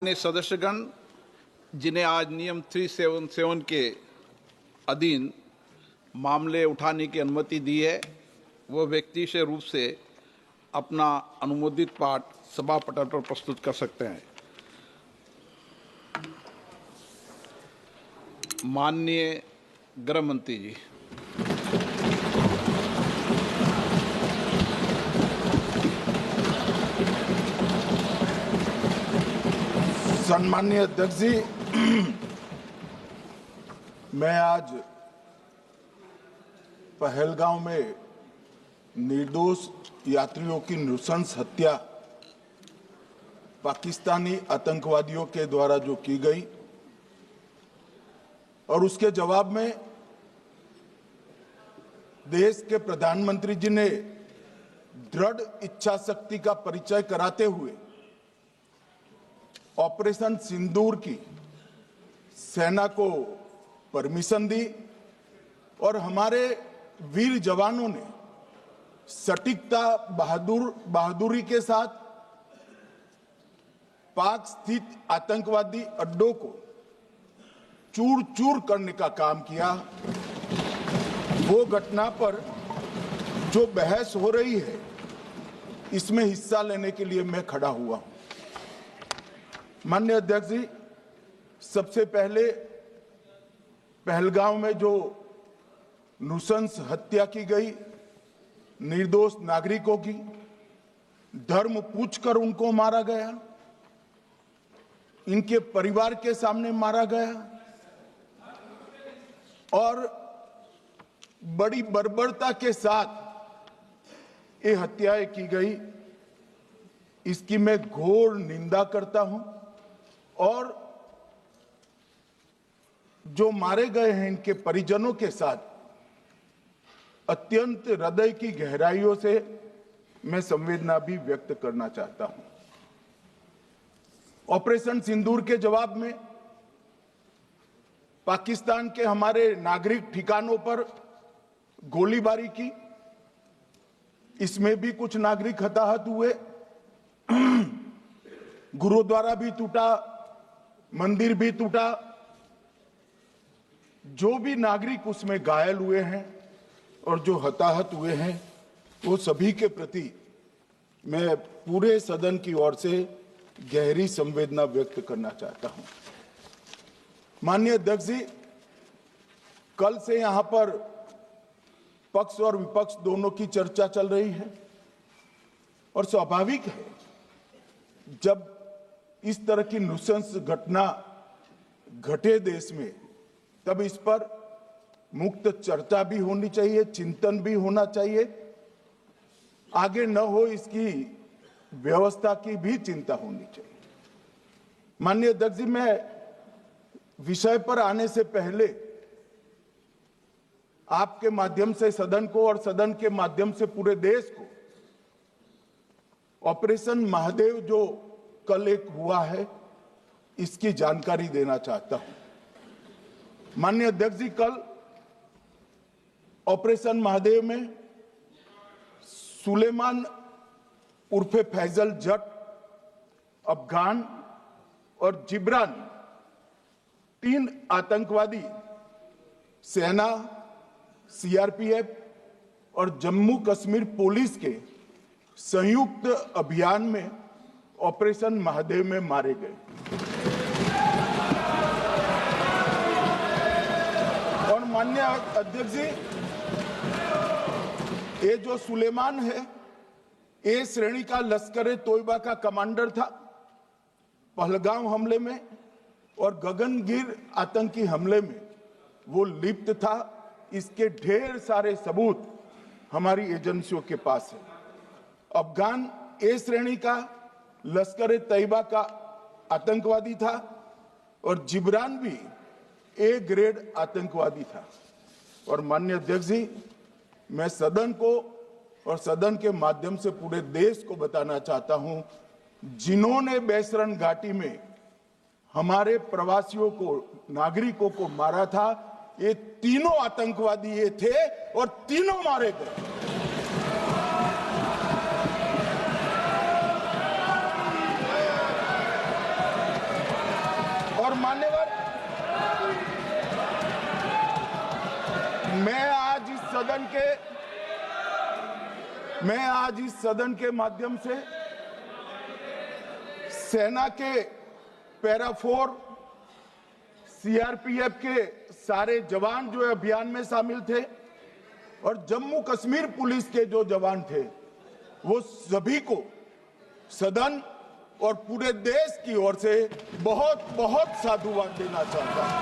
सदस्यगण, जिन्हें आज नियम 377 के अधीन मामले उठाने की अनुमति दी है, वह व्यक्तिगत रूप से अपना अनुमोदित पाठ सभा पटल पर प्रस्तुत कर सकते हैं। माननीय गृह मंत्री जी। सम्माननीय अध्यक्ष जी, मैं आज पहलगांव में निर्दोष यात्रियों की नृशंस हत्या पाकिस्तानी आतंकवादियों के द्वारा जो की गई और उसके जवाब में देश के प्रधानमंत्री जी ने दृढ़ इच्छा शक्ति का परिचय कराते हुए ऑपरेशन सिंदूर की सेना को परमिशन दी और हमारे वीर जवानों ने सटीकता बहादुरी के साथ पाक स्थित आतंकवादी अड्डों को चूर चूर करने का काम किया। वो घटना पर जो बहस हो रही है, इसमें हिस्सा लेने के लिए मैं खड़ा हुआ हूं। माननीय अध्यक्ष जी, सबसे पहले पहलगांव में जो नृशंस हत्या की गई निर्दोष नागरिकों की, धर्म पूछकर उनको मारा गया, इनके परिवार के सामने मारा गया और बड़ी बर्बरता के साथ ये हत्याएं की गई, इसकी मैं घोर निंदा करता हूं और जो मारे गए हैं इनके परिजनों के साथ अत्यंत हृदय की गहराइयों से मैं संवेदना भी व्यक्त करना चाहता हूं। ऑपरेशन सिंदूर के जवाब में पाकिस्तान के हमारे नागरिक ठिकानों पर गोलीबारी की, इसमें भी कुछ नागरिक हताहत हुए, गुरुद्वारा भी टूटा, मंदिर भी टूटा। जो भी नागरिक उसमें घायल हुए हैं और जो हताहत हुए हैं, वो सभी के प्रति मैं पूरे सदन की ओर से गहरी संवेदना व्यक्त करना चाहता हूं। माननीय अध्यक्ष जी, कल से यहां पर पक्ष और विपक्ष दोनों की चर्चा चल रही है और स्वाभाविक है, जब इस तरह की नृशंस घटना घटे देश में, तब इस पर मुक्त चर्चा भी होनी चाहिए, चिंतन भी होना चाहिए, आगे न हो इसकी व्यवस्था की भी चिंता होनी चाहिए। माननीय अध्यक्ष जी, मैं विषय पर आने से पहले आपके माध्यम से सदन को और सदन के माध्यम से पूरे देश को ऑपरेशन महादेव जो कल एक हुआ है, इसकी जानकारी देना चाहता हूं। माननीय अध्यक्ष जी, कल ऑपरेशन महादेव में सुलेमान उर्फे फैजल जट, अफगान और जिब्रान, 3 आतंकवादी सेना, सीआरपीएफ और जम्मू कश्मीर पुलिस के संयुक्त अभियान में ऑपरेशन महादेव में मारे गए और माननीय अध्यक्ष जी, ये जो सुलेमान है, ए श्रेणी का लश्कर तोयबा का कमांडर था पहलगांव हमले में, और गगनगिर आतंकी हमले में वो लिप्त था। इसके ढेर सारे सबूत हमारी एजेंसियों के पास है। अफगान ए श्रेणी का लश्कर तैयबा का आतंकवादी था और जिब्रान भी ए ग्रेड आतंकवादी था। और माननीय अध्यक्ष जी, मैं सदन को और सदन के माध्यम से पूरे देश को बताना चाहता हूं, जिन्होंने बैसरन घाटी में हमारे प्रवासियों को, नागरिकों को मारा था, ये तीनों आतंकवादी ये थे और तीनों मारे गए। इस सदन के माध्यम से सेना के पैरा 4 सीआरपीएफ के सारे जवान जो अभियान में शामिल थे और जम्मू कश्मीर पुलिस के जो जवान थे वो सभी को सदन और पूरे देश की ओर से बहुत बहुत साधुवाद देना चाहता हूं।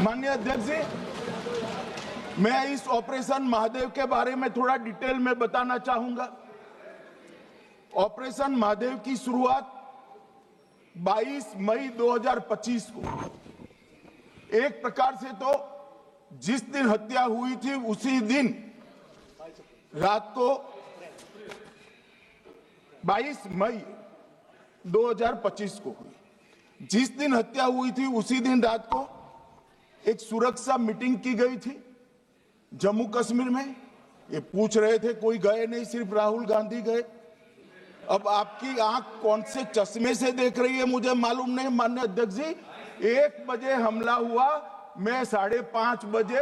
माननीय अध्यक्ष जी, मैं इस ऑपरेशन महादेव के बारे में थोड़ा डिटेल में बताना चाहूंगा। ऑपरेशन महादेव की शुरुआत 22 मई 2025 को एक प्रकार से तो जिस दिन हत्या हुई थी उसी दिन रात को 22 मई 2025 को हुई। जिस दिन हत्या हुई थी उसी दिन रात को एक सुरक्षा मीटिंग की गई थी जम्मू कश्मीर में। ये पूछ रहे थे, कोई गए नहीं, सिर्फ राहुल गांधी गए। अब आपकी आंख कौन से चश्मे से देख रही है मुझे मालूम नहीं। माननीय अध्यक्ष जी, 1 बजे हमला हुआ, मैं 5:30 बजे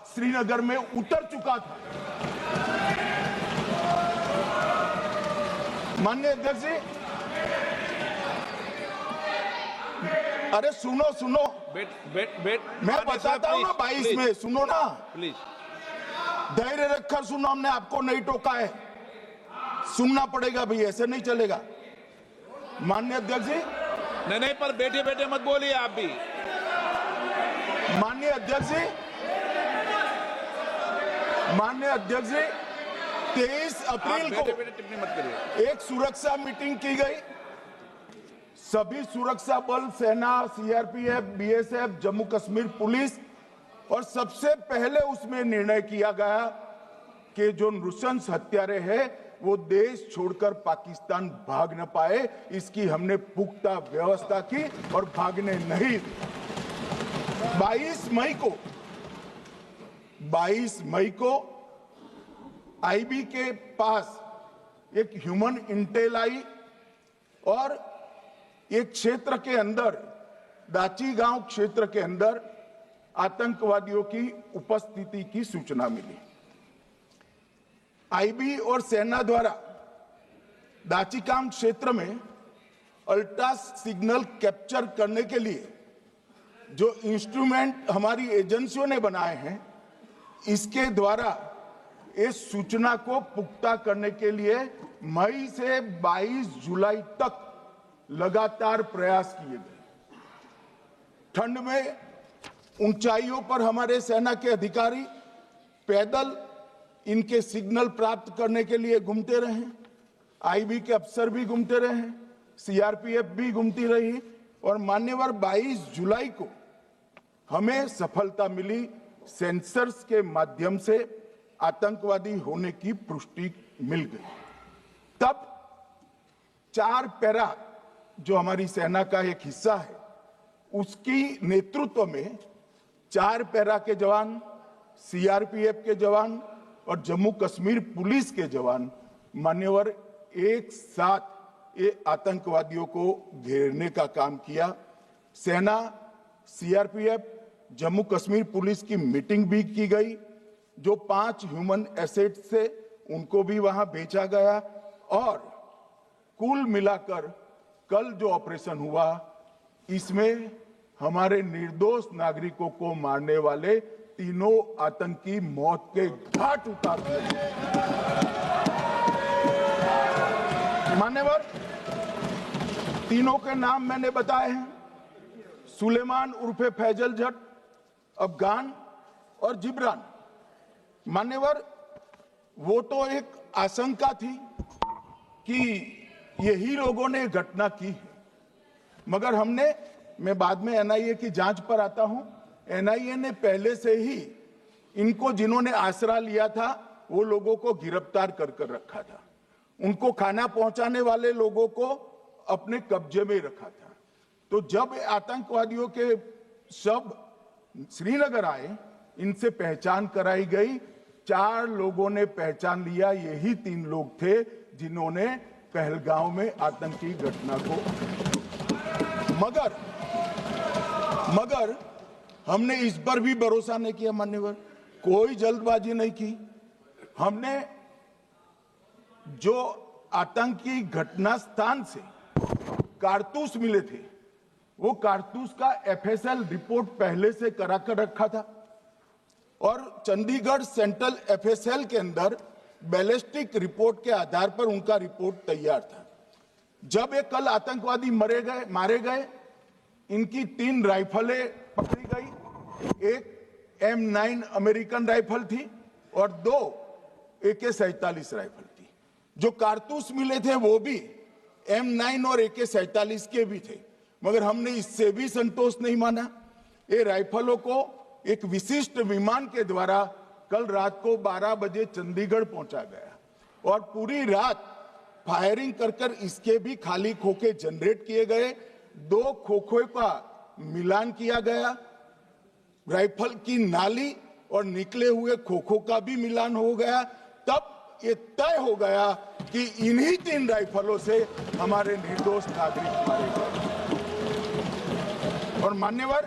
श्रीनगर में उतर चुका था। माननीय अध्यक्ष जी, अरे सुनो मैं बताता हूँ ना 22 में, सुनो ना प्लीज, धैर्य रखकर सुनो। हमने आपको नहीं टोका है, सुनना पड़ेगा भाई, ऐसे नहीं चलेगा। माननीय अध्यक्ष जी, नहीं पर बैठे बैठे मत बोलिए आप भी। माननीय अध्यक्ष जी, 23 अप्रैल को टिप्पणी मत करिए। एक सुरक्षा मीटिंग की गई। सभी सुरक्षा बल, सेना, CRPF, BSF, Jammu Kashmir police, और सबसे पहले उसमें निर्णय किया गया कि जो नृशंस हत्यारे हैं वो देश छोड़कर पाकिस्तान भाग न पाए, इसकी हमने पुख्ता व्यवस्था की और भागने नहीं। 22 मई को आईबी के पास एक ह्यूमन इंटेल आई और एक क्षेत्र के अंदर, दाची गांव क्षेत्र के अंदर आतंकवादियों की उपस्थिति की सूचना मिली। आईबी और सेना द्वारा दाचीकाम क्षेत्र में अल्ट्रा सिग्नल कैप्चर करने के लिए जो इंस्ट्रूमेंट हमारी एजेंसियों ने बनाए हैं, इसके द्वारा इस सूचना को पुख्ता करने के लिए मई से 22 जुलाई तक लगातार प्रयास किए गए। ठंड में ऊंचाइयों पर हमारे सेना के अधिकारी पैदल इनके सिग्नल प्राप्त करने के लिए घूमते रहे, आईबी के अफसर भी घूमते रहे, सीआरपीएफ भी घूमती रही, और मान्यवर 22 जुलाई को हमें सफलता मिली। सेंसर्स के माध्यम से आतंकवादी होने की पुष्टि मिल गई। तब 4 पैरा जो हमारी सेना का एक हिस्सा है, उसकी नेतृत्व में 4 पैरा के जवान, सीआरपीएफ के जवान और जम्मू कश्मीर पुलिस के जवान मान्यवर एक साथ ये आतंकवादियों को घेरने का काम किया। सेना, सीआरपीएफ, जम्मू कश्मीर पुलिस की मीटिंग भी की गई। जो 5 ह्यूमन एसेट्स थे उनको भी वहां भेजा गया, और कुल मिलाकर कल जो ऑपरेशन हुआ, इसमें हमारे निर्दोष नागरिकों को मारने वाले तीनों आतंकी मौत के घाट उतार दिए। मान्यवर, तीनों के नाम मैंने बताए हैं, सुलेमान उर्फे फैजल जट, अफगान और जिब्रान। मान्यवर, वो तो एक आशंका थी कि यही लोगों ने घटना की है, मगर मैं बाद में एनआईए की जांच पर आता हूं, एनआईए ने पहले से ही इनको जिन्होंने आसरा लिया था वो लोगों को गिरफ्तार कर रखा था। उनको खाना पहुंचाने वाले लोगों को अपने कब्जे में रखा था। तो जब आतंकवादियों के शव श्रीनगर आए, इनसे पहचान कराई गई। 4 लोगों ने पहचान लिया, यही 3 लोग थे जिन्होंने पहलगांव में आतंकी घटना को, मगर हमने इस पर भी भरोसा नहीं किया मान्यवर, कोई जल्दबाजी नहीं की। हमने जो आतंकी घटना स्थान से कारतूस मिले थे, वो कारतूस का एफएसएल रिपोर्ट पहले से करा कर रखा था और चंडीगढ़ सेंट्रल एफएसएल के अंदर बैलिस्टिक रिपोर्ट के आधार पर उनका रिपोर्ट तैयार था। जब ये कल आतंकवादी मारे गए, इनकी 3 राइफलें पकड़ी गई। एक M9 अमेरिकन राइफल थी और 2 AK-47 राइफल थी। जो कारतूस मिले थे वो भी M9 और AK-47 के भी थे, मगर हमने इससे भी संतोष नहीं माना। ये राइफलों को एक विशिष्ट विमान के द्वारा कल रात को 12 बजे चंडीगढ़ पहुंचा गया और पूरी रात फायरिंग कर इसके भी खाली खोखे जनरेट किए गए। 2 खोखों का मिलान किया गया, राइफल की नाली और निकले हुए खोखों का भी मिलान हो गया। तब ये तय हो गया कि इन्हीं 3 राइफलों से हमारे निर्दोष नागरिक मारे गए। और मान्यवर,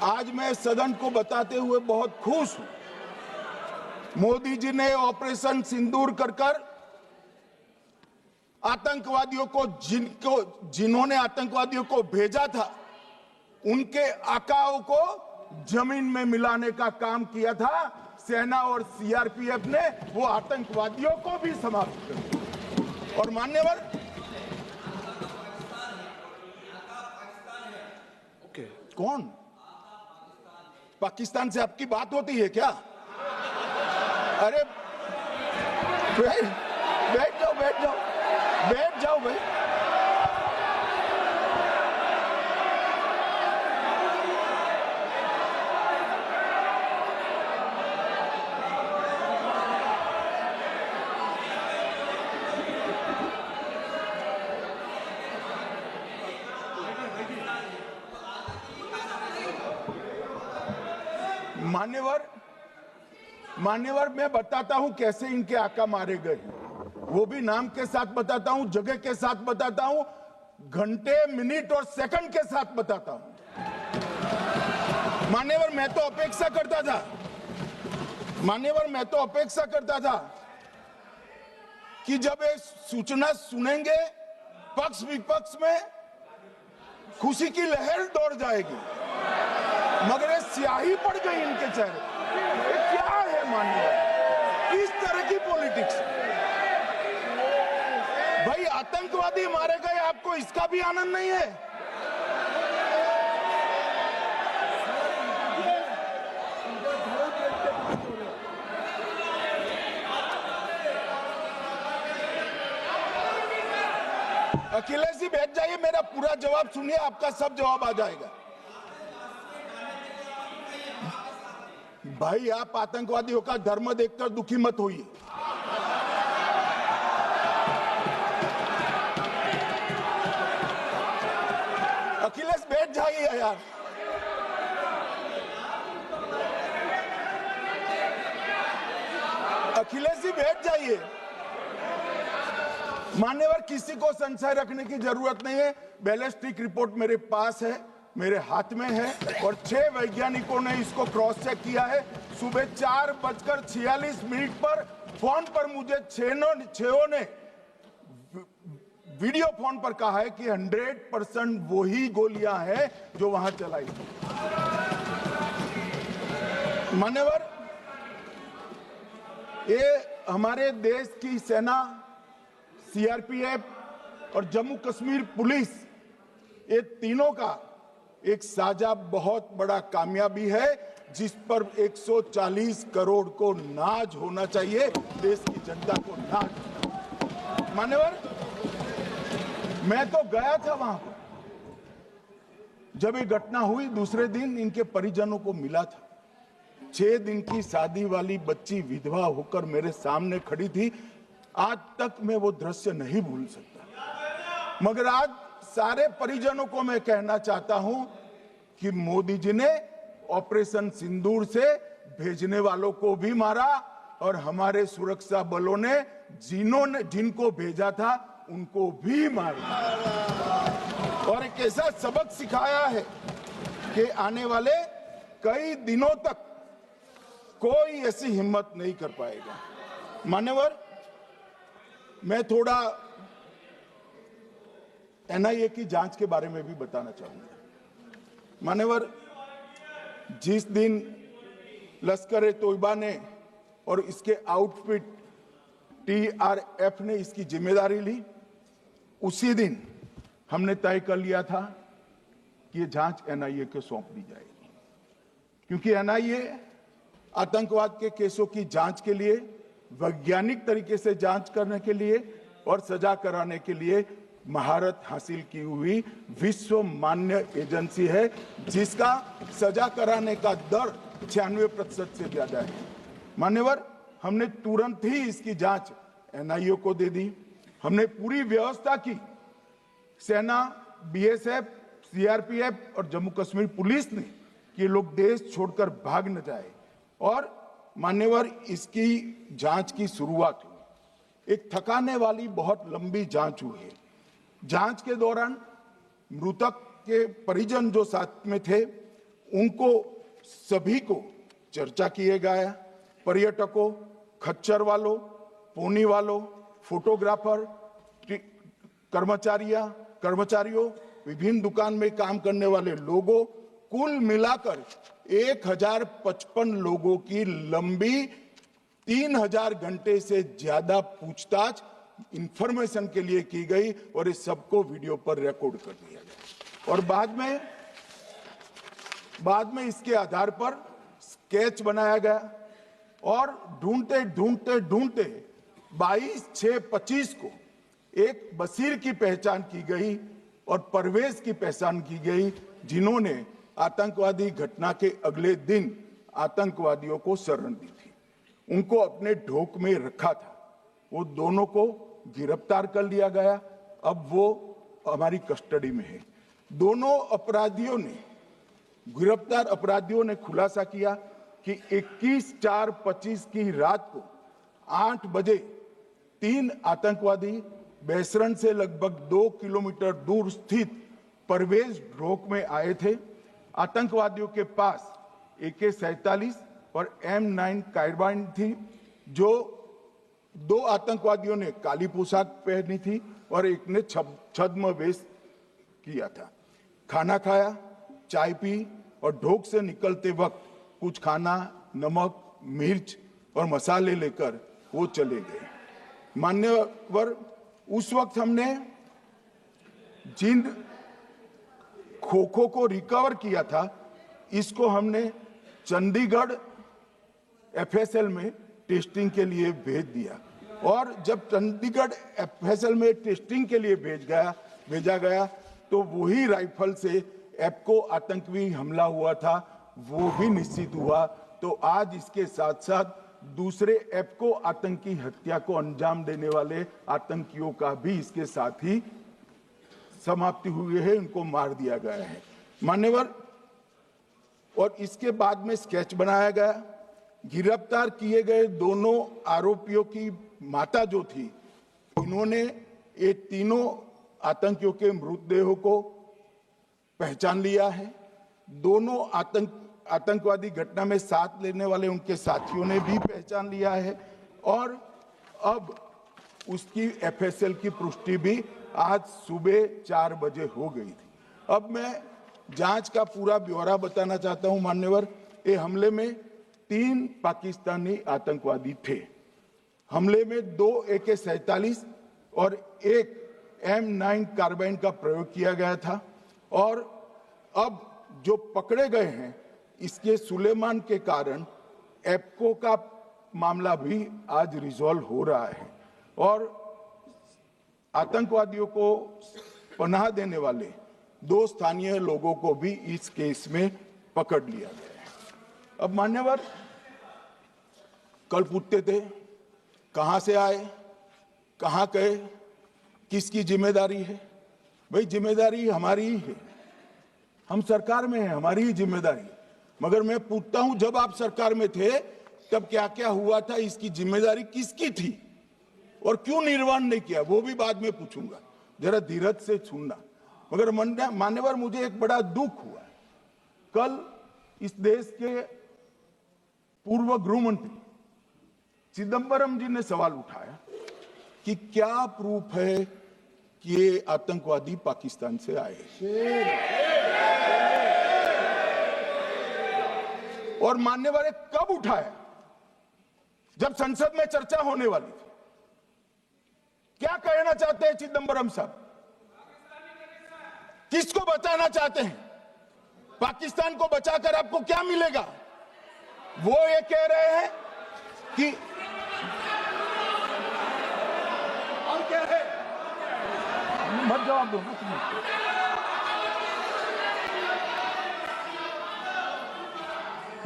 आज मैं सदन को बताते हुए बहुत खुश हूं। मोदी जी ने ऑपरेशन सिंदूर कर आतंकवादियों को जिन्होंने आतंकवादियों को भेजा था, उनके आकाओं को जमीन में मिलाने का काम किया था। सेना और सीआरपीएफ ने वो आतंकवादियों को भी समाप्त कर दिया। और मान्यवर, कौन पाकिस्तान से आपकी बात होती है क्या? अरे बैठ जाओ भाई। मान्यवर, मैं बताता हूं कैसे इनके आका मारे गए, वो भी नाम के साथ बताता हूं, जगह के साथ बताता हूं, घंटे, मिनट और सेकंड के साथ बताता हूं। मान्यवर, मैं तो अपेक्षा करता था कि जब ये सूचना सुनेंगे, पक्ष विपक्ष में खुशी की लहर दौड़ जाएगी, मगर ये स्याही पड़ गई इनके चेहरे। ये क्या है मान्यवर, इस तरह की पॉलिटिक्स? भाई, आतंकवादी मारे गए, आपको इसका भी आनंद नहीं है? अखिलेश जी बैठ जाइए, मेरा पूरा जवाब सुनिए, आपका सब जवाब आ जाएगा। भाई, आप आतंकवादियों का धर्म देखकर दुखी मत होइए। अखिलेश बैठ जाइए यार। अखिलेश जी बैठ जाइए। मान्यवर, किसी को संशय रखने की जरूरत नहीं है। बैलिस्टिक रिपोर्ट मेरे पास है, मेरे हाथ में है और 6 वैज्ञानिकों ने इसको क्रॉस चेक किया है। सुबह 4:46 पर फोन पर मुझे 6 ने वीडियो फोन पर कहा है कि 100% वही गोलियां हैं जो वहां चलाई। मान्यवर, ये हमारे देश की सेना, सीआरपीएफ और जम्मू कश्मीर पुलिस, ये तीनों का एक साझा बहुत बड़ा कामयाबी है, जिस पर 140 करोड़ को नाज होना चाहिए, देश की जनता को नाज। मान्यवर, मैं तो गया था वहां पर जब ये घटना हुई। दूसरे दिन इनके परिजनों को मिला था। 6 दिन की शादी वाली बच्ची विधवा होकर मेरे सामने खड़ी थी। आज तक मैं वो दृश्य नहीं भूल सकता। मगर आज सारे परिजनों को मैं कहना चाहता हूं कि मोदी जी ने ऑपरेशन सिंदूर से भेजने वालों को भी मारा और हमारे सुरक्षा बलों ने जिनको भेजा था उनको भी मारा और एक ऐसा सबक सिखाया है कि आने वाले कई दिनों तक कोई ऐसी हिम्मत नहीं कर पाएगा। मान्यवर, मैं थोड़ा एनआईए की जांच के बारे में भी बताना चाहूंगा। मान्यवर, जिस दिन लश्कर ए तोयबा ने और इसके आउटफिट टीआरएफ ने इसकी जिम्मेदारी ली, उसी दिन हमने तय कर लिया था कि ये जांच एनआईए को सौंप दी जाएगी, क्योंकि एनआईए आतंकवाद के केसों की जांच के लिए, वैज्ञानिक तरीके से जांच करने के लिए और सजा कराने के लिए महारत हासिल की हुई विश्व मान्य एजेंसी है, जिसका सजा कराने का दर 96% से ज्यादा है। मान्यवर, हमने तुरंत ही इसकी जांच एनआईए को दे दी। हमने पूरी व्यवस्था की। सेना, बीएसएफ, सीआरपीएफ और जम्मू कश्मीर पुलिस ने कि ये लोग देश छोड़कर भाग न जाए। और मान्यवर, इसकी जांच की शुरुआत हुई। एक थकाने वाली बहुत लंबी जांच हुई है। जांच के दौरान मृतक के परिजन जो साथ में थे, उनको सभी को चर्चा किए गया। पर्यटकों, खच्चर वालों, पोनी वालों, फोटोग्राफर, कर्मचारियों, विभिन्न दुकान में काम करने वाले लोगों, कुल मिलाकर 1055 लोगों की लंबी 3000 घंटे से ज्यादा पूछताछ इंफॉर्मेशन के लिए की गई और इस सबको वीडियो पर रिकॉर्ड कर दिया गया। और बाद में इसके आधार पर स्केच बनाया गया और ढूंढते 22/6/25 को एक बशीर की पहचान की गई और परवेज की पहचान की गई, जिन्होंने आतंकवादी घटना के अगले दिन आतंकवादियों को शरण दी थी। उनको अपने ढोक में रखा था। वो दोनों को गिरफ्तार कर लिया गया। अब वो हमारी कस्टडी में है। दोनों गिरफ्तार अपराधियों ने खुलासा किया कि 21/4/25 की रात को 8 बजे 3 आतंकवादी बेसरन से लगभग 2 किलोमीटर दूर स्थित परवेज ढोक में आए थे। आतंकवादियों के पास AK-47 और M9 कार्बाइन थी। जो 2 आतंकवादियों ने काली पोशाक पहनी थी और एक ने छद्म वेश किया था। खाना खाया, चाय पी और ढोक से निकलते वक्त कुछ खाना, नमक, मिर्च और मसाले लेकर वो चले गए। मान्यवर, उस वक्त हमने जिन खोखों को रिकवर किया था, इसको हमने चंडीगढ़ FSL में टेस्टिंग के लिए भेज दिया। और जब चंडीगढ़ FSL में टेस्टिंग के लिए भेजा गया तो वही राइफल से एप्को आतंकी हमला हुआ था, वो भी निश्चित हुआ। तो आज इसके साथ साथ दूसरे एप्को आतंकी हत्या को अंजाम देने वाले आतंकियों का भी इसके साथ ही समाप्ति हुई है, उनको मार दिया गया है। मान्यवर, और इसके बाद में स्केच बनाया गया। गिरफ्तार किए गए दोनों आरोपियों की माता जो थी, इन्होंने ये तीनों आतंकियों के मृतदेहों को पहचान लिया है। दोनों आतंकवादी घटना में साथ लेने वाले उनके साथियों ने भी पहचान लिया है। और अब उसकी FSL की पुष्टि भी आज सुबह 4 बजे हो गई थी। अब मैं जांच का पूरा ब्यौरा बताना चाहता हूं। मान्यवर, ये हमले में 3 पाकिस्तानी आतंकवादी थे। हमले में 2 AK-47 और 1 M9 कार्बाइन का प्रयोग किया गया था। और अब जो पकड़े गए हैं, इसके सुलेमान के कारण एप्को का मामला भी आज रिजॉल्व हो रहा है और आतंकवादियों को पनाह देने वाले 2 स्थानीय लोगों को भी इस केस में पकड़ लिया गया है। अब मान्यवर, कल पूछते थे कहां से आए, कहां गए, किसकी जिम्मेदारी है। भाई, जिम्मेदारी हमारी ही है। हम सरकार में हैं, हमारी ही जिम्मेदारी। मगर मैं पूछता हूं, जब आप सरकार में थे तब क्या क्या हुआ था, इसकी जिम्मेदारी किसकी थी और क्यों निर्वहन नहीं किया, वो भी बाद में पूछूंगा। जरा धीरज से सुनना। मगर मान्यवर, मुझे एक बड़ा दुख हुआ कल इस देश के पूर्व गृह मंत्री चिदंबरम जी ने सवाल उठाया कि क्या प्रूफ है कि ये आतंकवादी पाकिस्तान से आए, और मान्यवर कब उठाया? जब संसद में चर्चा होने वाली थी। क्या कहना चाहते हैं चिदंबरम साहब? किसको बचाना चाहते हैं? पाकिस्तान को बचाकर आपको क्या मिलेगा? वो ये कह रहे हैं कि और क्या है, मत जवाब दो ना।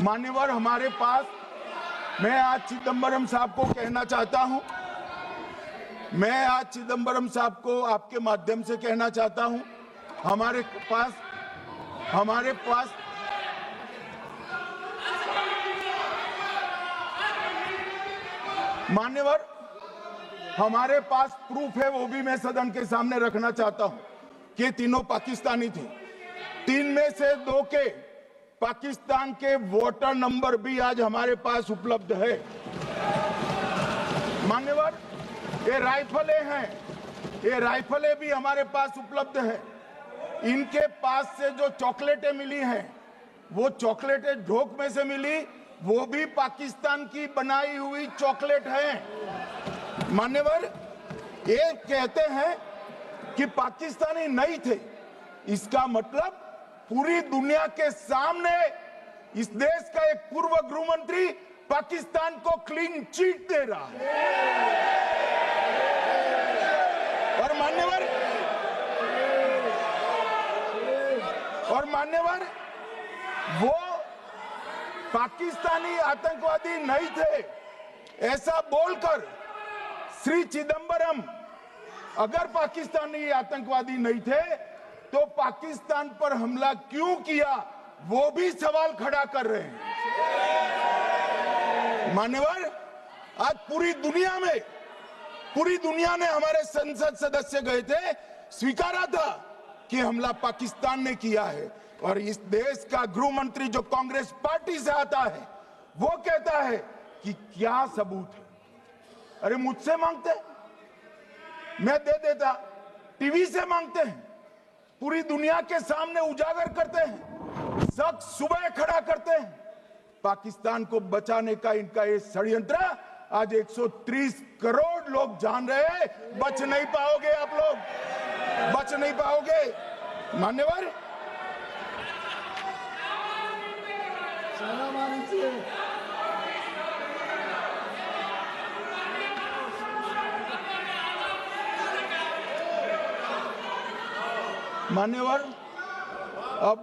मान्यवर हमारे पास, मैं आज चिदंबरम साहब को कहना चाहता हूं, मैं आज चिदंबरम साहब को आपके माध्यम से कहना चाहता हूं, हमारे पास मान्यवर हमारे पास प्रूफ है, वो भी मैं सदन के सामने रखना चाहता हूं कि तीनों पाकिस्तानी थे। 3 में से 2 के पाकिस्तान के वोटर नंबर भी आज हमारे पास उपलब्ध है। मान्यवर ये राइफलें हैं, ये राइफलें भी हमारे पास उपलब्ध है। इनके पास से जो चॉकलेटें मिली हैं, वो चॉकलेटें ढोक में से मिली, वो भी पाकिस्तान की बनाई हुई चॉकलेट है। मान्यवर ये कहते हैं कि पाकिस्तानी नहीं थे, इसका मतलब पूरी दुनिया के सामने इस देश का एक पूर्व गृह मंत्री पाकिस्तान को क्लीन चिट दे रहा है। और मान्यवर वो पाकिस्तानी आतंकवादी नहीं थे, ऐसा बोलकर श्री चिदंबरम अगर पाकिस्तानी आतंकवादी नहीं थे तो पाकिस्तान पर हमला क्यों किया, वो भी सवाल खड़ा कर रहे हैं। मान्यवर आज पूरी दुनिया ने हमारे संसद सदस्य गए थे, स्वीकारा था कि हमला पाकिस्तान ने किया है, और इस देश का गृह मंत्री जो कांग्रेस पार्टी से आता है वो कहता है कि क्या सबूत है। अरे मुझसे मांगते, मैं दे देता, टीवी से मांगते हैं, पूरी दुनिया के सामने उजागर करते हैं, शख्स सुबह खड़ा करते हैं। पाकिस्तान को बचाने का इनका ये षड्यंत्र आज 130 करोड़ लोग जान रहे हैं। बच नहीं पाओगे आप लोग, बच नहीं पाओगे। मान्यवर मान्यवर अब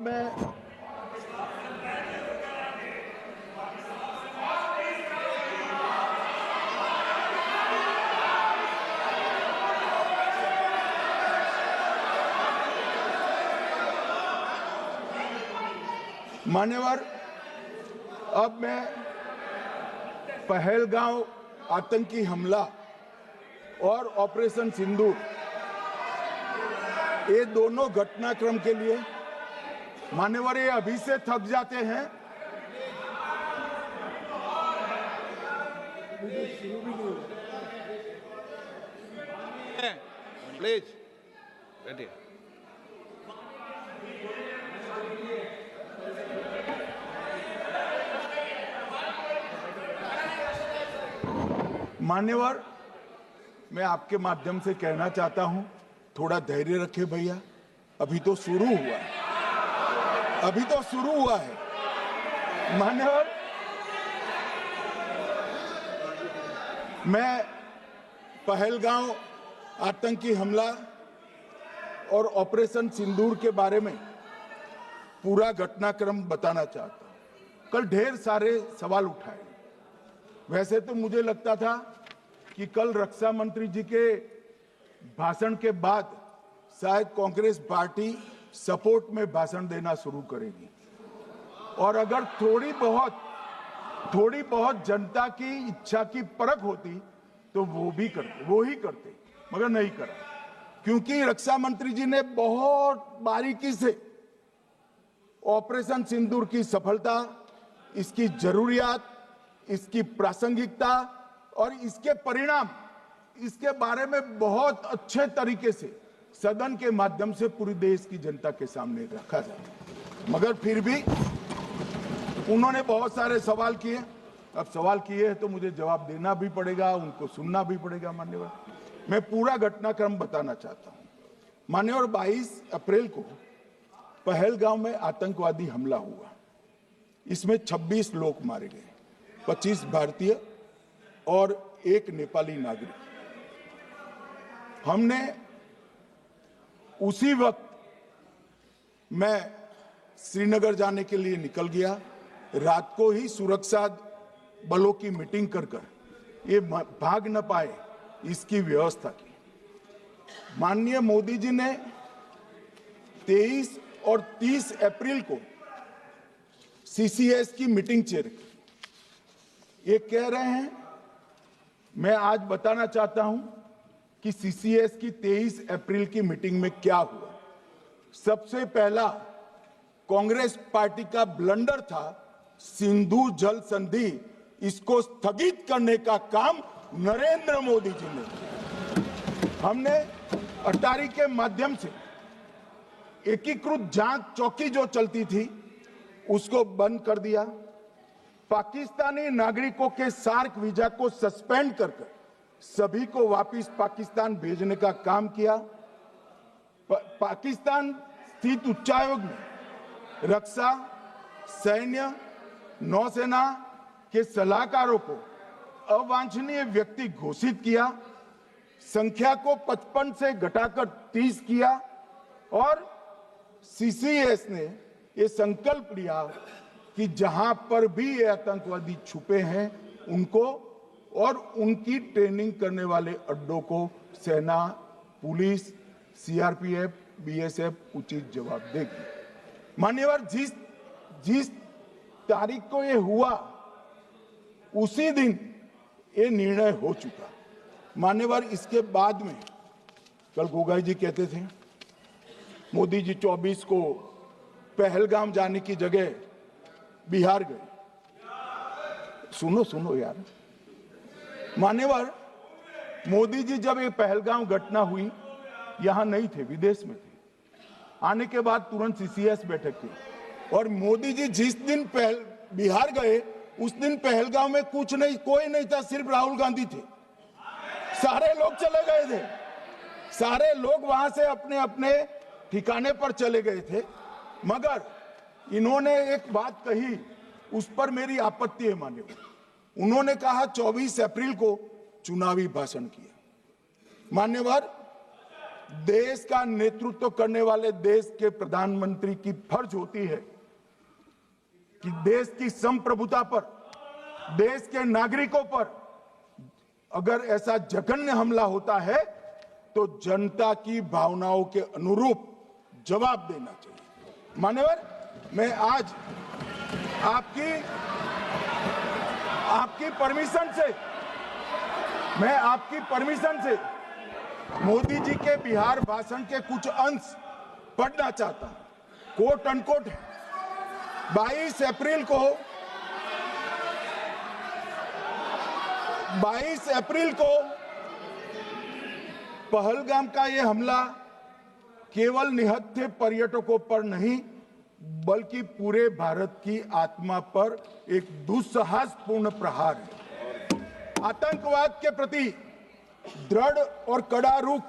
मैं पहलगांव आतंकी हमला और ऑपरेशन सिंदूर, ये दोनों घटनाक्रम के लिए मान्यवर ये अभी से थक जाते हैं। प्लीज बैठिए। मान्यवर मैं आपके माध्यम से कहना चाहता हूं, थोड़ा धैर्य रखे भैया, अभी तो शुरू हुआ है, अभी तो शुरू हुआ है। मान्यवर मैं पहलगांव आतंकी हमला और ऑपरेशन सिंदूर के बारे में पूरा घटनाक्रम बताना चाहता हूं। कल ढेर सारे सवाल उठाए, वैसे तो मुझे लगता था कि कल रक्षा मंत्री जी के भाषण के बाद शायद कांग्रेस पार्टी सपोर्ट में भाषण देना शुरू करेगी, और अगर थोड़ी बहुत जनता की इच्छा की परख होती तो वो ही करते, मगर नहीं करा, क्योंकि रक्षा मंत्री जी ने बहुत बारीकी से ऑपरेशन सिंदूर की सफलता, इसकी जरूरियात, इसकी प्रासंगिकता और इसके परिणाम, इसके बारे में बहुत अच्छे तरीके से सदन के माध्यम से पूरी देश की जनता के सामने रखा जाए। मगर फिर भी उन्होंने बहुत सारे सवाल किए। अब सवाल किए हैं तो मुझे जवाब देना भी पड़ेगा, उनको सुनना भी पड़ेगा। मान्यवर, मैं पूरा घटनाक्रम बताना चाहता हूं। मान्यवर, 22 अप्रैल को पहलगांव में आतंकवादी हमला हुआ। इसमें 26 लोग मारे गए, 25 भारतीय और 1 नेपाली नागरिक। हमने उसी वक्त मैं श्रीनगर जाने के लिए निकल गया। रात को ही सुरक्षा बलों की मीटिंग कर ये भाग न पाए इसकी व्यवस्था की। माननीय मोदी जी ने 23 और 30 अप्रैल को सीसीएस की मीटिंग चेयर की। ये कह रहे हैं, मैं आज बताना चाहता हूं कि सीसीएस की 23 अप्रैल की मीटिंग में क्या हुआ। सबसे पहला कांग्रेस पार्टी का ब्लंडर था सिंधु जल संधि, इसको स्थगित करने का काम नरेंद्र मोदी जी ने किया। हमने अटारी के माध्यम से एकीकृत जांच चौकी जो चलती थी उसको बंद कर दिया। पाकिस्तानी नागरिकों के सार्क वीजा को सस्पेंड कर सभी को वापस पाकिस्तान भेजने का काम किया। पाकिस्तान स्थित उच्चायोग ने रक्षा, सैन्य, नौसेना के सलाहकारों को अवांछनीय व्यक्ति घोषित किया, संख्या को 55 से घटाकर 30 किया और सीसीएस ने ये संकल्प लिया कि जहां पर भी ये आतंकवादी छुपे हैं उनको और उनकी ट्रेनिंग करने वाले अड्डों को सेना, पुलिस, सीआरपीएफ, बीएसएफ उचित जवाब देगी। मान्यवर, जिस तारीख को ये हुआ उसी दिन ये निर्णय हो चुका। मान्यवर, इसके बाद में कल गोगाई जी कहते थे मोदी जी 24 को पहलगाम जाने की जगह बिहार गए। सुनो यार। मान्यवर, मोदी जी जब ये पहलगाम घटना हुई यहां नहीं थे, विदेश में थे। आने के बाद तुरंत सीसीएस बैठक की और मोदी जी जिस दिन बिहार गए उस दिन पहलगाम में कुछ नहीं, कोई नहीं था, सिर्फ राहुल गांधी थे। सारे लोग चले गए थे, सारे लोग वहां से अपने अपने ठिकाने पर चले गए थे। मगर इन्होंने एक बात कही, उस पर मेरी आपत्ति है। मान्यवर, उन्होंने कहा 24 अप्रैल को चुनावी भाषण किया। मान्यवर, देश का नेतृत्व करने वाले देश के प्रधानमंत्री की फर्ज होती है कि देश की संप्रभुता पर, देश के नागरिकों पर अगर ऐसा जघन्य हमला होता है तो जनता की भावनाओं के अनुरूप जवाब देना चाहिए। मान्यवर, मैं आज आपकी परमिशन से मोदी जी के बिहार भाषण के कुछ अंश पढ़ना चाहता हूं। कोट अनकोट है। 22 अप्रैल को पहलगाम का यह हमला केवल निहत्थे पर्यटकों पर नहीं बल्कि पूरे भारत की आत्मा पर एक दुस्साहसपूर्ण प्रहार है। आतंकवाद के प्रति दृढ़ और कड़ा रुख,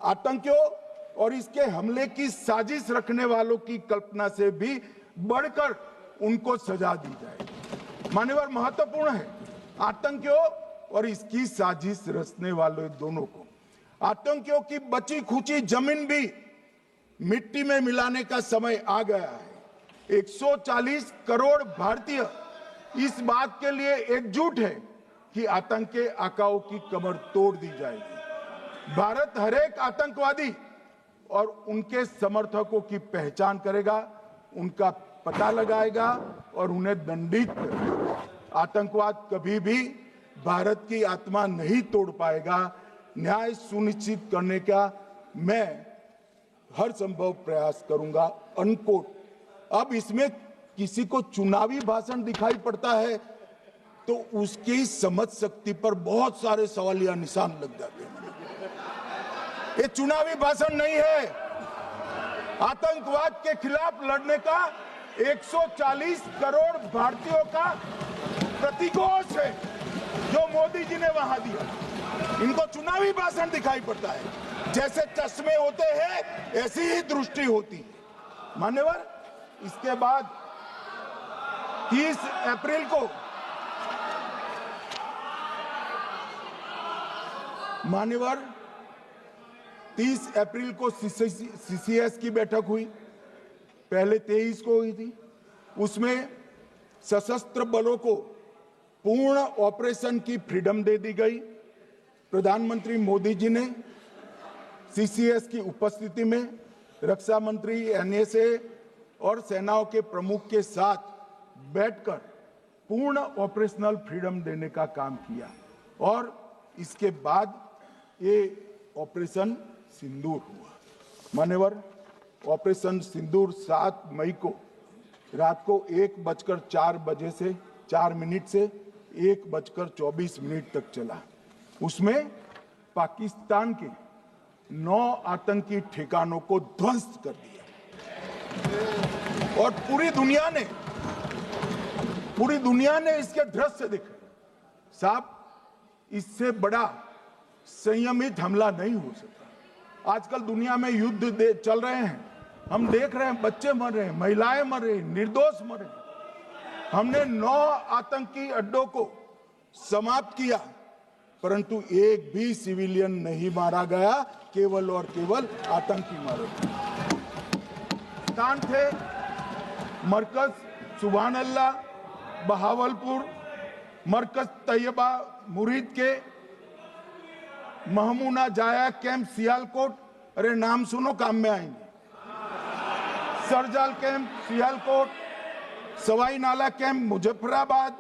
आतंकियों और इसके हमले की साजिश रखने वालों की कल्पना से भी बढ़कर उनको सजा दी जाए। मान्यवर, महत्वपूर्ण है आतंकियों और इसकी साजिश रचने वाले दोनों को। आतंकियों की बची खुची जमीन भी मिट्टी में मिलाने का समय आ गया है। 140 करोड़ भारतीय इस बात के लिए एकजुट है कि आतंक के आकाओं की कमर तोड़ दी जाएगी। भारत हरेक आतंकवादी और उनके समर्थकों की पहचान करेगा, उनका पता लगाएगा और उन्हें दंडित करेगा। आतंकवाद कभी भी भारत की आत्मा नहीं तोड़ पाएगा। न्याय सुनिश्चित करने का मैं हर संभव प्रयास करूंगा। अनकोट अब इसमें किसी को चुनावी भाषण दिखाई पड़ता है तो उसकी समझ शक्ति पर बहुत सारे सवालिया निशान लग जाते हैं। ये चुनावी भाषण नहीं है। आतंकवाद के खिलाफ लड़ने का 140 करोड़ भारतीयों का प्रतिघोष है जो मोदी जी ने वहां दिया। इनको चुनावी भाषण दिखाई पड़ता है। जैसे चश्मे होते हैं ऐसी ही दृष्टि होती है। मान्यवर, इसके बाद 30 अप्रैल को मान्यवर 30 अप्रैल को सीसीएस की बैठक हुई, पहले 23 को हुई थी। उसमें सशस्त्र बलों को पूर्ण ऑपरेशन की फ्रीडम दे दी गई। प्रधानमंत्री मोदी जी ने सीसीएस की उपस्थिति में रक्षा मंत्री, एनएसए और सेनाओं के प्रमुख के साथ बैठकर पूर्ण ऑपरेशनल फ्रीडम देने का काम किया और इसके बाद ये ऑपरेशन सिंदूर हुआ। मान्यवर, ऑपरेशन सिंदूर 7 मई को रात को 1:04 से 4 मिनट से 1:24 तक चला। उसमें पाकिस्तान के 9 आतंकी ठिकानों को ध्वस्त कर दिया और पूरी दुनिया ने इसके दृश्य देखे। साहब, इससे बड़ा संयमित हमला नहीं हो सकता। आजकल दुनिया में युद्ध चल रहे हैं, हम देख रहे हैं, बच्चे मर रहे हैं, महिलाएं मर रही, निर्दोष मर रहे। हमने 9 आतंकी अड्डों को समाप्त किया, परंतु एक भी सिविलियन नहीं मारा गया, केवल और केवल आतंकी मारे गए। स्थान थे मरकज सुभान अल्लाह बहावलपुर, मरकज तैयबा मुरीद के, महमूना जाया कैंप सियालकोट, अरे नाम सुनो काम में आएंगे, सरजाल camp Sialkot, Sawai Nala camp Muzaffarabad,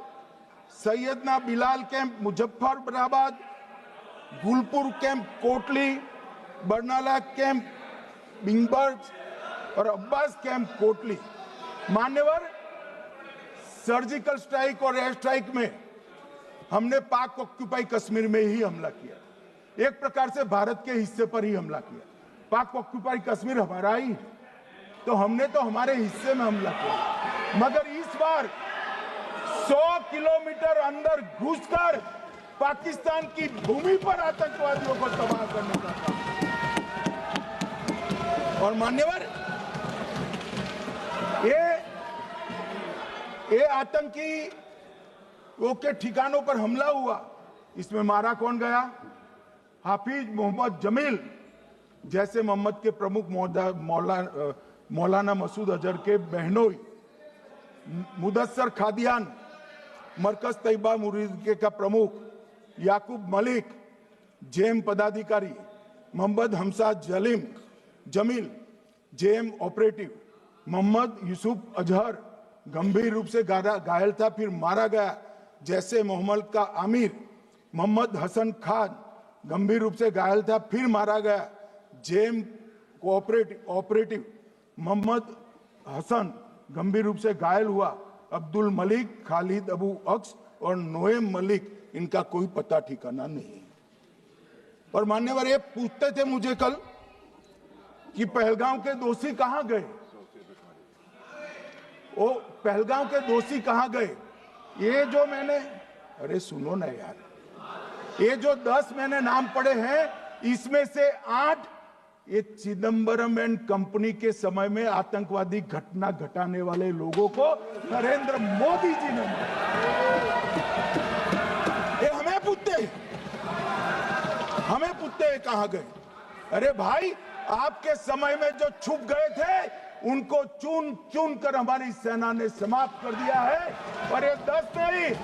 Syedna Bilal camp Muzaffarabad, Gulpur camp Kotli, Barnala camp बिंगबर्ग और अब्बास कैंप कोटली। मान्यवर, सर्जिकल स्ट्राइक और एयर स्ट्राइक में हमने पाक ऑक्यूपाई कश्मीर में ही हमला किया, एक प्रकार से भारत के हिस्से पर ही हमला किया। पाक ऑक्यूपाई कश्मीर हमारा ही, तो हमने तो हमारे हिस्से में हमला किया। मगर इस बार 100 किलोमीटर अंदर घुसकर पाकिस्तान की भूमि पर आतंकवादियों को तबाह करने का काम। और मान्यवर, ये आतंकी के ठिकानों पर हमला हुआ, इसमें मारा कौन गया? हाफिज मोहम्मद जमील जैसे मोहम्मद के प्रमुख मौलाना मसूद अजहर के बहनोई, मुदस्सर खादियान मरकज तैयबा मुरीद का प्रमुख, याकूब मलिक जेएम पदाधिकारी, मोहम्मद हमसा जमील जेएम ऑपरेटिव, मोहम्मद यूसुफ अजहर गंभीर रूप से घायल था, फिर मारा गया। जैसे मोहम्मद का आमिर मोहम्मद हसन खान गंभीर रूप से घायल था, फिर मारा गया। जेएम ऑपरेटिव मोहम्मद हसन गंभीर रूप से घायल हुआ। अब्दुल मलिक, खालिद अबू अक्स और नोएम मलिक, इनका कोई पता ठिकाना नहीं। और मान्यवर, ये पूछते थे मुझे कल कि पहलगांव के दोषी कहां गए, वो पहलगांव के दोषी कहां गए? ये जो मैंने, अरे सुनो ना यार, ये जो 10 मैंने नाम पढ़े हैं, इसमें से 8 ये चिदम्बरम एंड कंपनी के समय में आतंकवादी घटना घटाने वाले लोगों को नरेंद्र मोदी जी ने मारा। ये हमें पूछते कहां गए? अरे भाई, आपके समय में जो छुप गए थे उनको चुन चुन कर हमारी सेना ने समाप्त कर दिया है। और ये 10 नहीं,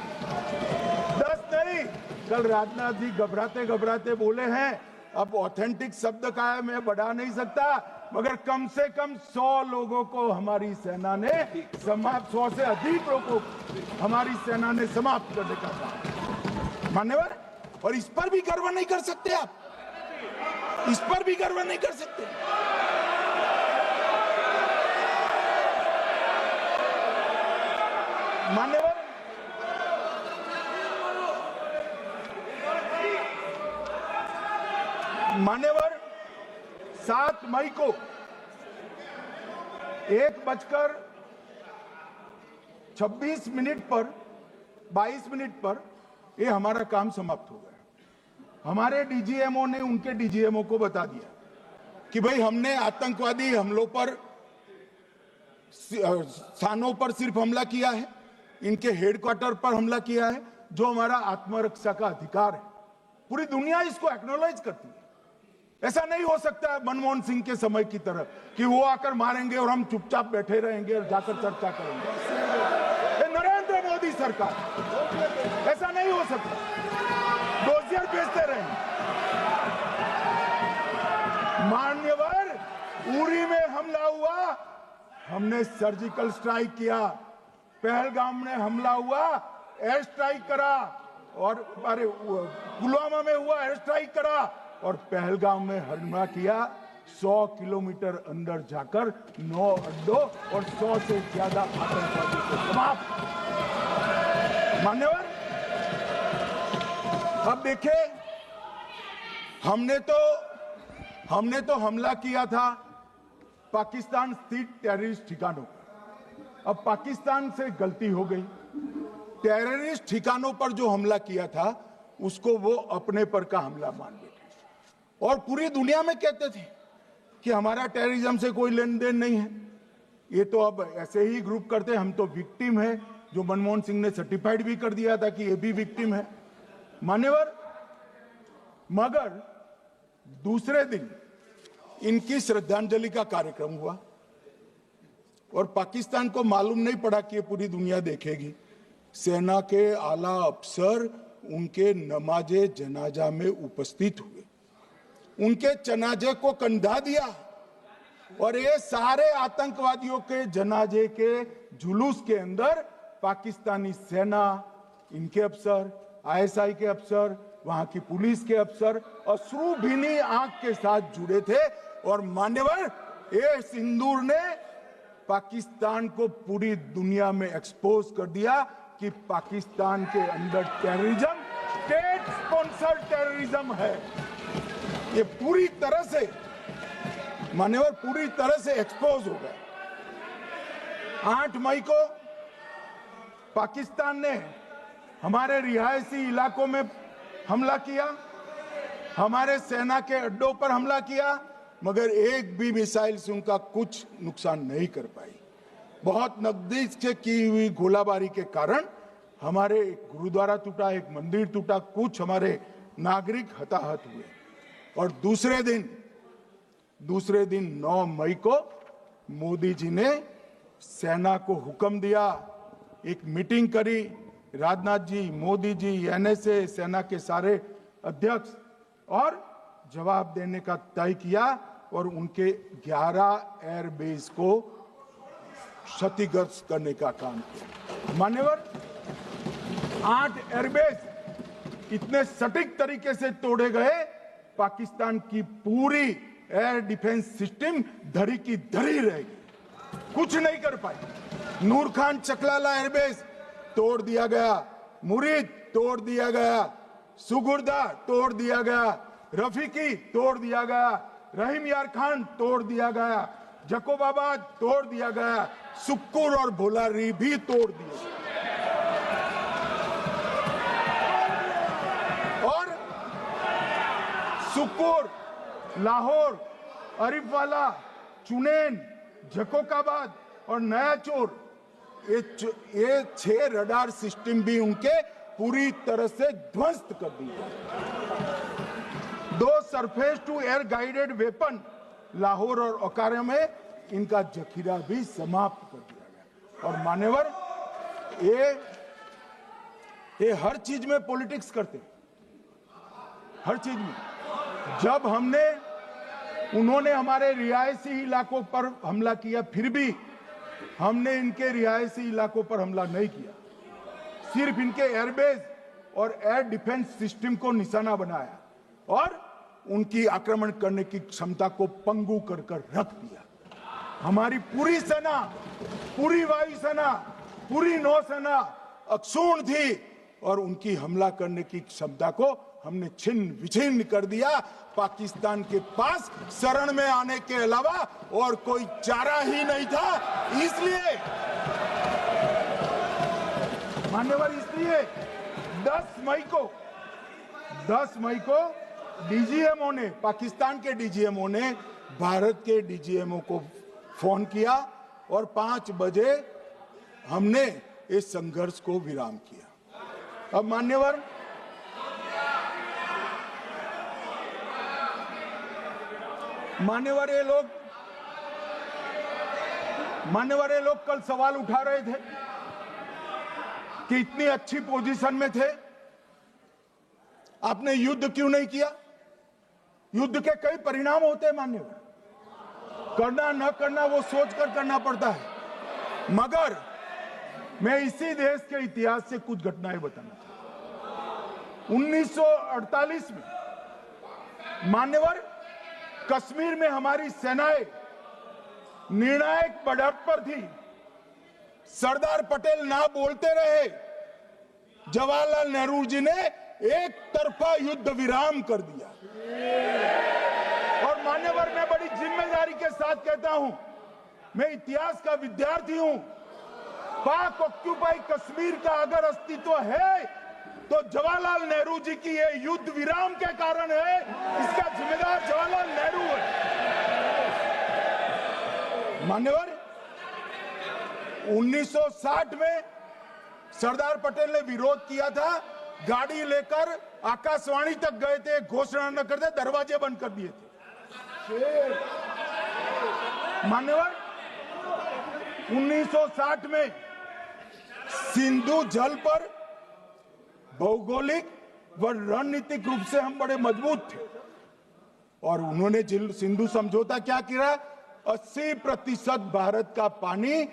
कल राजनाथ जी घबराते बोले हैं, अब ऑथेंटिक शब्द का है, मैं बढ़ा नहीं सकता, मगर कम से कम 100 लोगों को हमारी सेना ने समाप्त, 100 से अधिक लोगों को हमारी सेना ने समाप्त करने का काम। मान्यवर, और इस पर भी गर्व नहीं कर सकते आप, इस पर भी गर्व नहीं कर सकते। मान्यवर मान्यवर 7 मई को 1:26 पर 22 मिनट पर ये हमारा काम समाप्त हो गया। हमारे डीजीएमओ ने उनके डीजीएमओ को बता दिया कि भाई हमने आतंकवादी हमलों पर स्थानों पर सिर्फ हमला किया है, इनके हेडक्वार्टर पर हमला किया है, जो हमारा आत्मरक्षा का अधिकार है। पूरी दुनिया इसको एक्नॉलेज करती है। ऐसा नहीं हो सकता है मनमोहन सिंह के समय की तरह कि वो आकर मारेंगे और हम चुपचाप बैठे रहेंगे और जाकर चर्चा करेंगे। ये नरेंद्र मोदी सरकार, ऐसा नहीं हो सकता। डोजियर भेजते रहेंगे। मान्यवर, उरी में हमला हुआ, हमने सर्जिकल स्ट्राइक किया। पहलगाम में हमला हुआ, एयर स्ट्राइक करा, और अरे पुलवामा में हुआ, एयर स्ट्राइक करा, और पहलगाम में हमला किया। 100 किलोमीटर अंदर जाकर 9 अड्डों और 100 से ज्यादा आतंकवादी को समाप्त। मान्यवर, अब देखें, हमने तो हमला किया था पाकिस्तान स्थित टेररिस्ट ठिकानों पर। अब पाकिस्तान से गलती हो गई। टेररिस्ट ठिकानों पर जो हमला किया था उसको वो अपने पर का हमला मान बैठे और पूरी दुनिया में कहते थे कि हमारा टेररिज्म से कोई लेन देन नहीं है। ये तो अब ऐसे ही ग्रुप करते, हम तो विक्टिम है, जो मनमोहन सिंह ने सर्टिफाइड भी कर दिया था कि ये भी विक्टिम है। मान्यवर, मगर दूसरे दिन इनकी श्रद्धांजलि का कार्यक्रम हुआ और पाकिस्तान को मालूम नहीं पड़ा कि ये पूरी दुनिया देखेगी। सेना के आला अफसर उनके नमाजे जनाजा में उपस्थित हुए, उनके जनाजे को कंधा दिया और ये सारे आतंकवादियों के जनाजे के जुलूस के अंदर पाकिस्तानी सेना, इनके अफसर, आईएसआई के अफसर, वहां की पुलिस के अफसर अश्रुभीनी आंख के साथ जुड़े थे। और मान्यवर, ये सिंदूर ने पाकिस्तान को पूरी दुनिया में एक्सपोज कर दिया कि पाकिस्तान के अंदर टेररिज्म स्टेट स्पॉन्सर्ड टेररिज्म है। ये पूरी तरह से मान्यवर, पूरी तरह से एक्सपोज हो गया। 8 मई को पाकिस्तान ने हमारे रिहायशी इलाकों में हमला किया, हमारे सेना के अड्डों पर हमला किया, मगर एक भी मिसाइल से उनका कुछ नुकसान नहीं कर पाई। बहुत नजदीक से की हुई गोलाबारी के कारण हमारे गुरुद्वारा टूटा, एक मंदिर टूटा, कुछ हमारे नागरिक हताहत हुए। और दूसरे दिन 9 मई को मोदी जी ने सेना को हुक्म दिया, एक मीटिंग करी, राजनाथ जी, मोदी जी, एनएसए, सेना के सारे अध्यक्ष, और जवाब देने का तय किया और उनके 11 एयरबेस को क्षतिग्रस्त करने का काम किया। मान्यवर, 8 एयरबेस इतने सटीक तरीके से तोड़े गए, पाकिस्तान की पूरी एयर डिफेंस सिस्टम धरी की धरी रहेगी, कुछ नहीं कर पाई। नूर खान चकलाला एयरबेस तोड़ दिया गया, मुरीद तोड़ दिया गया, सुगुर्दा तोड़ दिया गया, रफीकी तोड़ दिया गया, रहीम यार खान तोड़ दिया गया, जकोबाबाद तोड़ दिया गया, सुक्कुर और भोलारी भी तोड़ दिए। और सुक्कुर, लाहौर, अरिफवाला, चुनेन, जकोकाबाद और नया चोर, ये 6 रडार सिस्टम भी उनके पूरी तरह से ध्वस्त कर दिए। 2 surface to air guided weapon Lahore और ओकारा में इनका जखीरा भी समाप्त कर दिया गया। और मान्यवर, ये हर चीज में पॉलिटिक्स करते, हर चीज में। जब उन्होंने हमारे रिहायशी इलाकों पर हमला किया, फिर भी हमने इनके रिहायशी इलाकों पर हमला नहीं किया, सिर्फ इनके एयरबेस और एयर डिफेंस सिस्टम को निशाना बनाया और उनकी आक्रमण करने की क्षमता को पंगु कर रख दिया। हमारी पूरी सेना, पूरी वायुसेना पूरी नौसेना अक्षुण्ण थी और उनकी हमला करने की क्षमता को हमने छिन्न विछिन्न कर दिया। पाकिस्तान के पास शरण में आने के अलावा और कोई चारा ही नहीं था। इसलिए मान्यवर, इसलिए 10 मई को डीजीएमओ ने, पाकिस्तान के डीजीएमओ ने भारत के डीजीएमओ को फोन किया और 5 बजे हमने इस संघर्ष को विराम किया। अब मान्यवर, ये लोग कल सवाल उठा रहे थे कि इतनी अच्छी पोजीशन में थे, आपने युद्ध क्यों नहीं किया? युद्ध के कई परिणाम होते हैं मान्यवर, करना न करना वो सोचकर करना पड़ता है। मगर मैं इसी देश के इतिहास से कुछ घटनाएं बताना चाहता हूं। 1948 में मान्यवर, कश्मीर में हमारी सेनाएं निर्णायक बढ़त पर थी। सरदार पटेल ना बोलते रहे, जवाहरलाल नेहरू जी ने एक तरफा युद्ध विराम कर दिया। और मान्यवर, मैं बड़ी जिम्मेदारी के साथ कहता हूं, मैं इतिहास का विद्यार्थी हूं। पाक ऑक्यूपाई कश्मीर का अगर अस्तित्व है तो जवाहरलाल नेहरू जी की ये युद्ध विराम के कारण है। इसका जिम्मेदार जवाहरलाल नेहरू है। मान्यवर, 1960 में सरदार पटेल ने विरोध किया था, गाड़ी लेकर आकाशवाणी तक गए थे, घोषणा न करते दरवाजे बंद कर दिए थे। मान्यवर, 1960 में सिंधु जल पर भौगोलिक व रणनीतिक रूप से हम बड़े मजबूत थे और उन्होंने सिंधु समझौता क्या किया? 80% भारत का पानी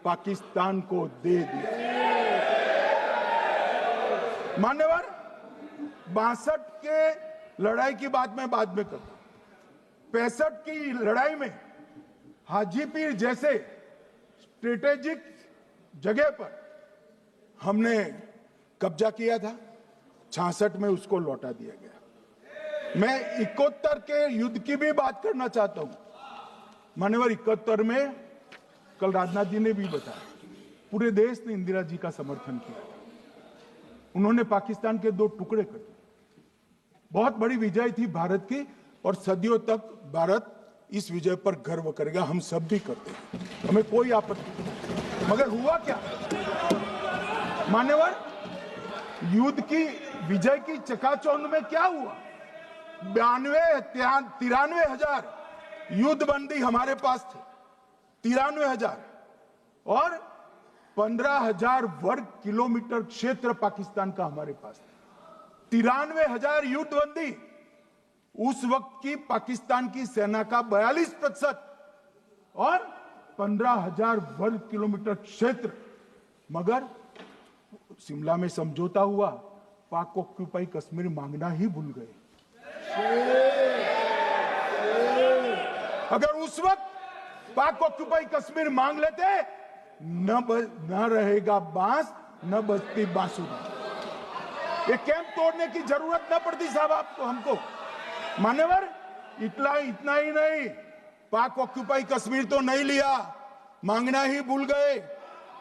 पाकिस्तान को दे दिया। मान्यवर, 62 के लड़ाई की बात मैं बाद में करूं। 65 की लड़ाई में हाजीपीर जैसे स्ट्रेटेजिक जगह पर हमने कब्जा किया था। 66 में उसको लौटा दिया गया। मैं 71 के युद्ध की भी बात करना चाहता हूं। मान्यवर, 71 में कल राजनाथ जी ने भी बताया, पूरे देश ने इंदिरा जी का समर्थन किया। उन्होंने पाकिस्तान के 2 टुकड़े कर दिए। बहुत बड़ी विजय थी भारत की और सदियों तक भारत इस विजय पर गर्व करेगा। हम सब भी करते हैं, हमें कोई आपत्ति नहीं। मगर हुआ क्या मान्यवर? युद्ध की विजय की चकाचौंध में क्या हुआ? 93 हजार युद्धबंदी हमारे पास थे, 93 हजार, और 15,000 वर्ग किलोमीटर क्षेत्र पाकिस्तान का हमारे पास था। 93 हजार युद्धबंदी उस वक्त की पाकिस्तान की सेना का 42% और 15,000 वर्ग किलोमीटर क्षेत्र। मगर शिमला में समझौता हुआ, पाक ऑक्यूपाई कश्मीर मांगना ही भूल गए। अगर उस वक्त पाक ऑक्यूपाई कश्मीर मांग लेते, न रहेगा बांस, न बजती बांसुरी। ये कैंप तोड़ने की जरूरत न पड़ती साहब आपको, हमको। मान्यवर, इतना ही नहीं, पाक ऑक्यूपाई कश्मीर तो नहीं लिया, मांगना ही भूल गए।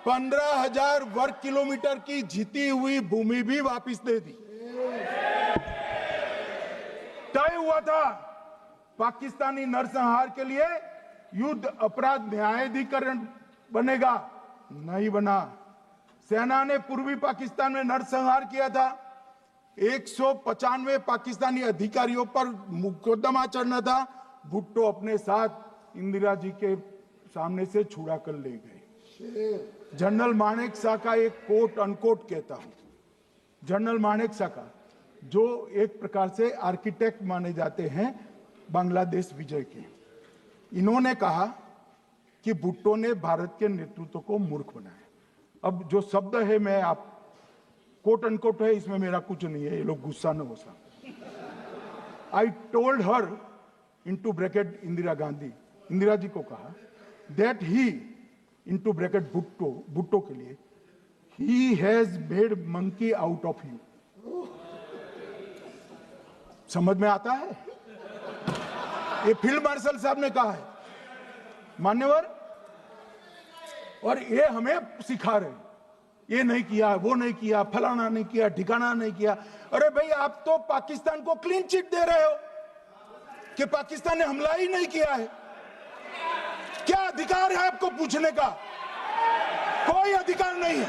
15,000 वर्ग किलोमीटर की जीती हुई भूमि भी वापस दे दी। तय हुआ था पाकिस्तानी नरसंहार के लिए युद्ध अपराध न्यायाधिकरण बनेगा, नहीं बना। सेना ने पूर्वी पाकिस्तान में नरसंहार किया था। 195 पाकिस्तानी अधिकारियों पर मुकदमा चढ़ना था। भुट्टो अपने साथ इंदिरा जी के सामने से छुड़ा कर ले गए। जनरल मानेक शॉ का एक कोट अनकोट कहता हूं, जनरल मानेक शॉ का, जो एक प्रकार से आर्किटेक्ट माने जाते हैं बांग्लादेश विजय के, इन्होंने कहा कि भुट्टो ने भारत के नेतृत्व को मूर्ख बनाया। अब जो शब्द है, मैं आप कोट अनकोट है, इसमें मेरा कुछ नहीं है, ये लोग गुस्सा न हो सकते। I told her into bracket Indira Gandhi, Indira ji को कहा, that he into bracket Bhutto के लिए, he has made monkey out of you. समझ में आता है? ये फील्ड मार्शल साहब ने कहा है, मान्यवर, और ये हमें सिखा रहे, ये नहीं किया, वो नहीं किया, फलाना नहीं किया, ठिकाना नहीं किया। अरे भाई, आप तो पाकिस्तान को क्लीन चिट दे रहे हो कि पाकिस्तान ने हमला ही नहीं किया है। क्या अधिकार है आपको पूछने का? कोई अधिकार नहीं है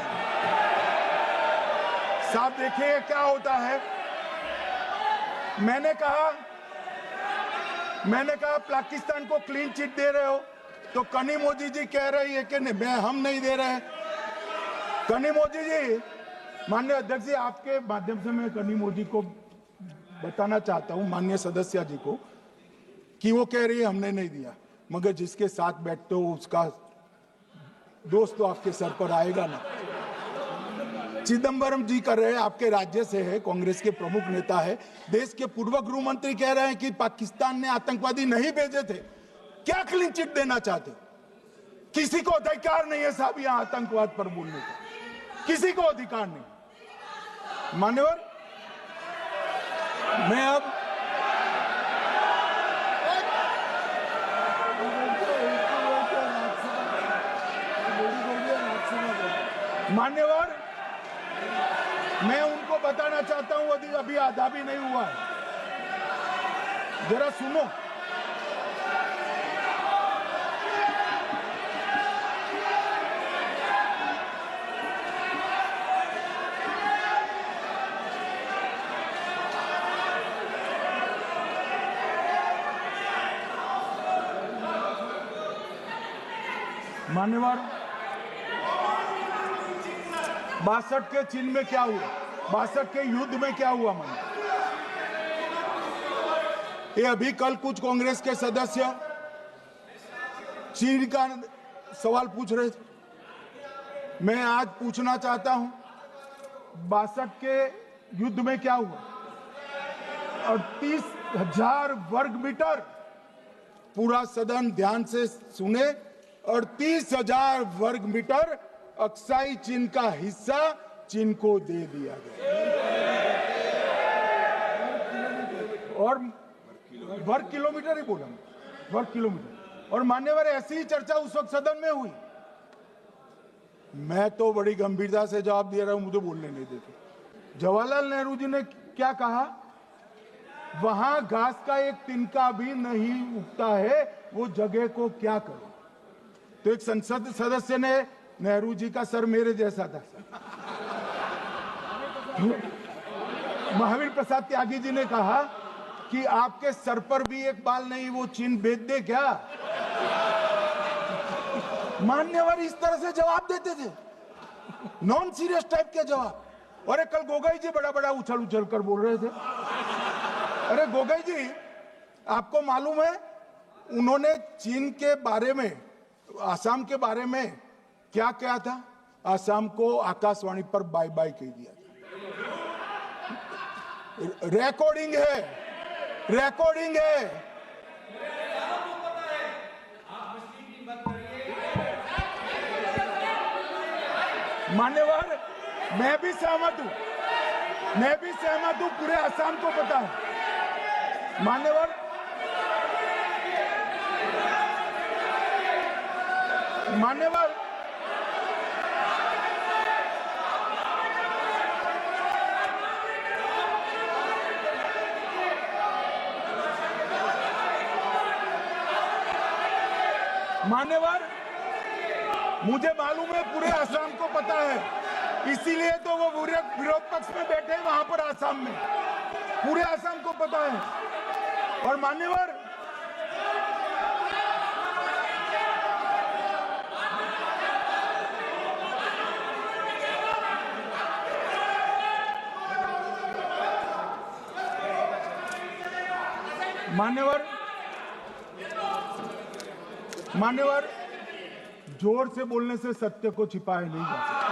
साहब। देखिए क्या होता है, मैंने कहा पाकिस्तान को क्लीन चिट दे रहे हो, तो कनी मोदी जी कह रही है कि नहीं, हम नहीं दे रहे हैं। कनी मोदी जी, माननीय अध्यक्ष जी, आपके माध्यम से मैं कनी मोदी को बताना चाहता हूं, माननीय सदस्य जी को, कि वो कह रही है हमने नहीं दिया, मगर जिसके साथ बैठते हो उसका दोस्त तो आपके सर पर आएगा ना। चिदंबरम जी कर रहे हैं, आपके राज्य से है, कांग्रेस के प्रमुख नेता है, देश के पूर्व गृह मंत्री कह रहे हैं कि पाकिस्तान ने आतंकवादी नहीं भेजे थे। क्या क्लीन चिट देना चाहते? किसी को अधिकार नहीं है साहब यहां आतंकवाद पर बोलने का, किसी को अधिकार नहीं। मान्यवर, मैं अब मान्यवर, मैं उनको बताना चाहता हूं, अभी आधा भी नहीं हुआ है, जरा सुनो। मान्यवर, 62 के चीन में क्या हुआ, 62 के युद्ध में क्या हुआ? मान्य, ये अभी कल कुछ कांग्रेस के सदस्य चीन का सवाल पूछ रहे थे, मैं आज पूछना चाहता हूं, 62 के युद्ध में क्या हुआ? 38,000 वर्ग मीटर, पूरा सदन ध्यान से सुने, 38,000 वर्ग मीटर अक्साई चीन का हिस्सा चीन को दे दिया गया, और वर्ग किलोमीटर ही बोला, वर्ग किलोमीटर। और मान्यवर, ऐसी ही चर्चा उस वक्त सदन में हुई, मैं तो बड़ी गंभीरता से जवाब दे रहा हूं, मुझे बोलने नहीं देते। जवाहरलाल नेहरू जी ने क्या कहा? वहां घास का एक तिनका भी नहीं उगता है, वो जगह को क्या करो? तो एक संसद सदस्य ने, नेहरू जी का सर मेरे जैसा था, महावीर प्रसाद त्यागी जी ने कहा कि आपके सर पर भी एक बाल नहीं, वो चीन बेच दे क्या? मान्यवर इस तरह से जवाब देते थे, नॉन सीरियस टाइप के जवाब। और कल गोगोई जी बड़ा बड़ा उछल उछल कर बोल रहे थे। अरे गोगोई जी, आपको मालूम है उन्होंने चीन के बारे में, आसाम के बारे में क्या कहा था? आसाम को आकाशवाणी पर बाय बाय कह दिया था। रिकॉर्डिंग है, रिकॉर्डिंग है। मान्यवर, मैं भी सहमत हूं, मैं भी सहमत हूं, पूरे आसाम को पता है। मान्यवर, मान्यवर, मान्यवर, मुझे मालूम है पूरे आसाम को पता है, इसीलिए तो वो विरोध पक्ष में बैठे हैं वहां पर आसाम में, पूरे आसाम को पता है। और मान्यवर, मान्यवर, मान्यवर, जोर से बोलने से सत्य को छिपाया नहीं जा सकता।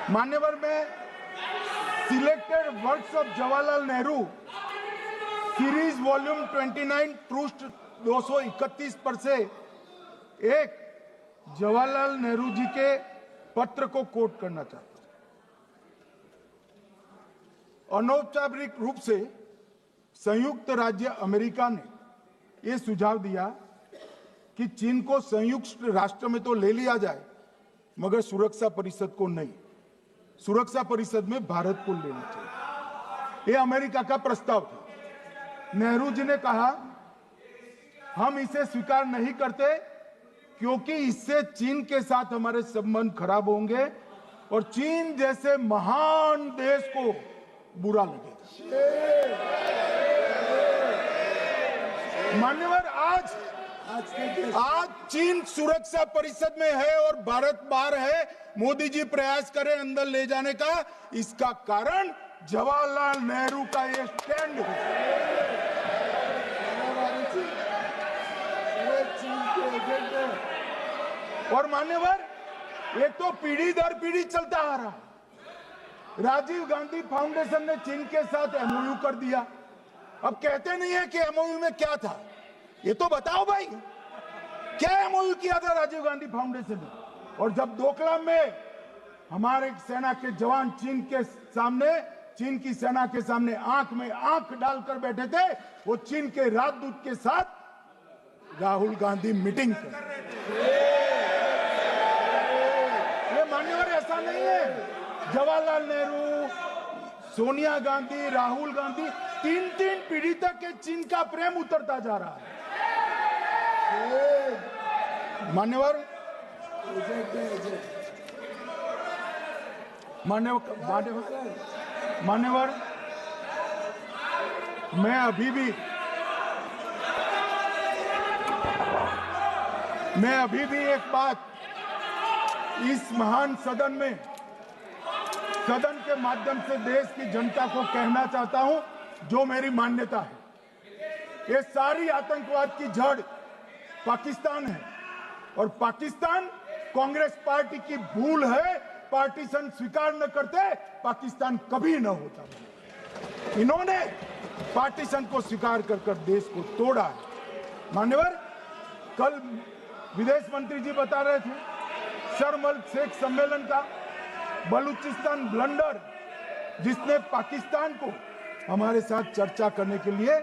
मान्यवर, मैं selected words of Jawaharlal Nehru series volume 29 पृष्ठ 231 पर से एक जवाहरलाल नेहरू जी के पत्र को कोट करना चाहता हूं। अनौपचारिक रूप से संयुक्त राज्य अमेरिका ने यह सुझाव दिया कि चीन को संयुक्त राष्ट्र में तो ले लिया जाए, मगर सुरक्षा परिषद को नहीं। सुरक्षा परिषद में भारत को लेना चाहिए। यह अमेरिका का प्रस्ताव था। नेहरू जी ने कहा, हम इसे स्वीकार नहीं करते क्योंकि इससे चीन के साथ हमारे संबंध खराब होंगे और चीन जैसे महान देश को बुरा लगेगा। मान्यवर, आज चीन सुरक्षा परिषद में है और भारत बाहर है। मोदी जी प्रयास करें अंदर ले जाने का। इसका कारण जवाहरलाल नेहरू का ये स्टैंड है। और मान्यवर, ये तो पीढ़ी दर पीढ़ी चलता आ रहा है। राजीव गांधी फाउंडेशन ने चीन के साथ एमओयू कर दिया। अब कहते नहीं है कि एमओयू में क्या था, ये तो बताओ भाई, क्या एमओयू किया था राजीव गांधी फाउंडेशन ने? और जब डोकलाम में हमारे सेना के जवान चीन की सेना के सामने आंख में आंख डालकर बैठे थे, वो चीन के राजदूत के साथ राहुल गांधी मीटिंग कर रहे थे। ये मान्यवर, ऐसा नहीं है। जवाहरलाल नेहरू, सोनिया गांधी, राहुल गांधी, तीन पीढ़ी तक के चीन का प्रेम उतरता जा रहा है। मान्यवर, मैं अभी भी एक बात इस महान सदन के माध्यम से देश की जनता को कहना चाहता हूं, जो मेरी मान्यता है। ये सारी आतंकवाद की जड़ पाकिस्तान है और पाकिस्तान कांग्रेस पार्टी की भूल है। पार्टीशन स्वीकार न करते, पाकिस्तान कभी न होता। इन्होंने पार्टीशन को स्वीकार कर देश को तोड़ा है। मान्यवर, कल विदेश मंत्री जी बता रहे थे शर्म अल शेख सम्मेलन का बलूचिस्तान ब्लंडर, जिसने पाकिस्तान को हमारे साथ चर्चा करने के लिए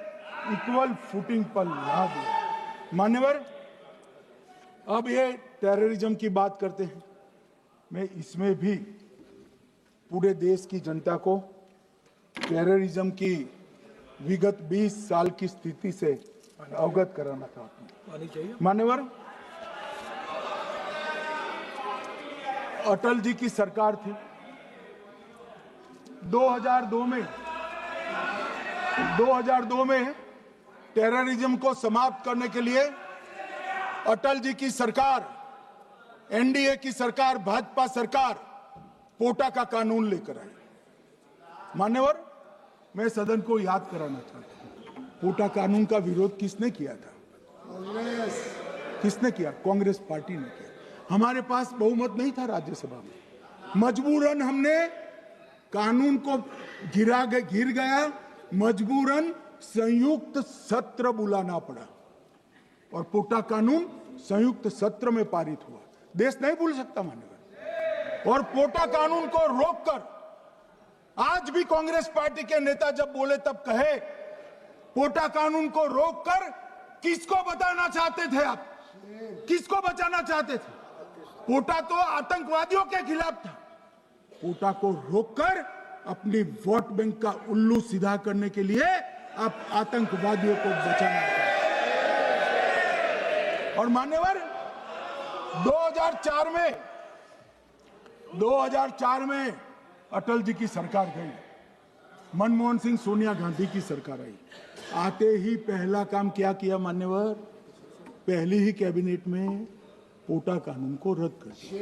इक्वल फुटिंग पर ला दिया। मान्यवर, अब ये टेररिज्म की बात करते हैं। मैं इसमें भी पूरे देश की जनता को टेररिज्म की विगत 20 साल की स्थिति से अवगत कराना चाहता हूं। मान्यवर, अटल जी की सरकार थी। 2002 में टेररिज्म को समाप्त करने के लिए अटल जी की सरकार, एनडीए की सरकार, भाजपा सरकार पोटा का कानून लेकर आई। मान्यवर, मैं सदन को याद कराना चाहता हूं, पोटा कानून का विरोध किसने किया था? किसने किया? कांग्रेस पार्टी ने किया। हमारे पास बहुमत नहीं था राज्यसभा में। मजबूरन हमने कानून को घिर गया, मजबूरन संयुक्त सत्र बुलाना पड़ा और पोटा कानून संयुक्त सत्र में पारित हुआ। देश नहीं भूल सकता मान्यवर। और पोटा कानून को रोककर आज भी कांग्रेस पार्टी के नेता जब बोले तब कहे, पोटा कानून को रोककर किसको बताना चाहते थे आप? किसको बचाना चाहते थे? पोटा तो आतंकवादियों के खिलाफ था। पोटा को रोककर अपनी वोट बैंक का उल्लू सीधा करने के लिए आप आतंकवादियों को बचाना चाहते। और मान्यवर, 2004 में अटल जी की सरकार गई, मनमोहन सिंह, सोनिया गांधी की सरकार आई। आते ही पहला काम क्या किया मान्यवर? पहली ही कैबिनेट में पोटा कानून को रद्द कर दिया।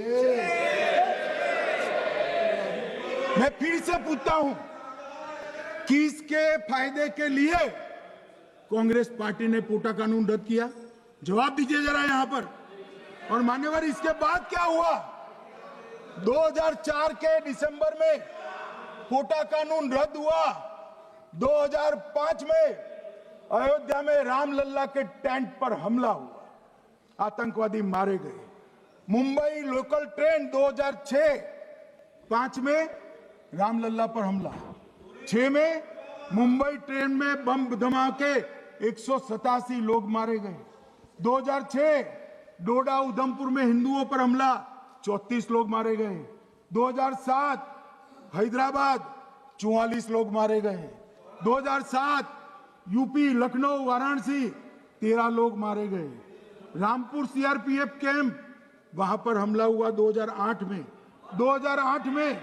मैं फिर से पूछता हूं, किसके फायदे के लिए कांग्रेस पार्टी ने पोटा कानून रद्द किया? जवाब दीजिए जरा यहां पर। और मान्यवर, इसके बाद क्या हुआ? 2004 के दिसंबर में पोटा कानून रद्द हुआ। 2005 में अयोध्या में रामलल्ला के टेंट पर हमला हुआ, आतंकवादी मारे गए। मुंबई लोकल ट्रेन 2006-5 में रामलल्ला पर हमला, 6 में मुंबई ट्रेन में बम धमाके 187 लोग मारे गए। 2006 डोडा उधमपुर में हिंदुओं पर हमला, 34 लोग मारे गए। 2007 हैदराबाद 44 लोग मारे गए। 2007 यूपी लखनऊ वाराणसी 13 लोग मारे गए। रामपुर सीआरपीएफ कैंप, वहां पर हमला हुआ 2008 में। 2008 में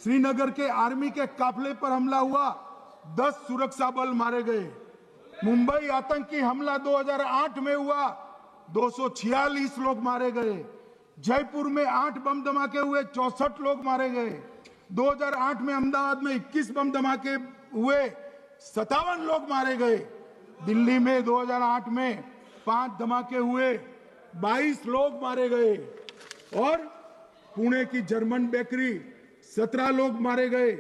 श्रीनगर के आर्मी के काफिले पर हमला हुआ, 10 सुरक्षा बल मारे गए। मुंबई आतंकी हमला 2008 में हुआ, 246 लोग मारे गए। जयपुर में 8 बम धमाके हुए, 64 लोग मारे गए। 2008 में अहमदाबाद में 21 बम धमाके हुए, 57 लोग मारे गए। दिल्ली में 2008 में 5 धमाके हुए, 22 लोग मारे गए। और पुणे की जर्मन बेकरी 17 लोग मारे गए।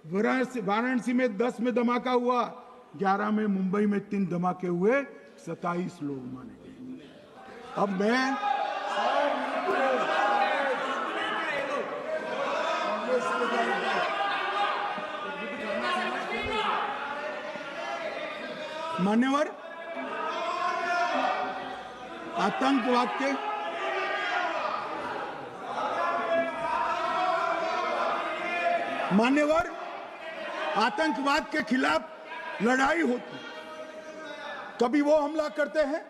वाराणसी में 10 में धमाका हुआ, 11 में मुंबई में 3 धमाके हुए, 27 लोग मारे गए। अब मैं मान्यवर, आतंकवाद के खिलाफ लड़ाई होती, कभी वो हमला करते हैं,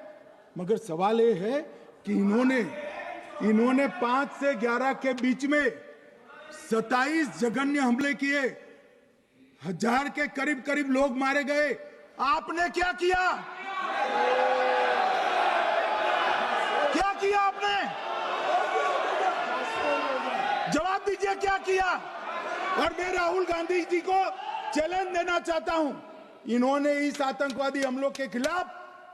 मगर सवाल ये है कि इन्होंने 5 से 11 के बीच में 27 जघन्य हमले किए, 1000 के करीब लोग मारे गए। आपने क्या किया? क्या किया आपने? जवाब दीजिए, क्या किया? और मैं राहुल गांधी जी को चैलेंज देना चाहता हूं, इन्होंने इस आतंकवादी हमलों के खिलाफ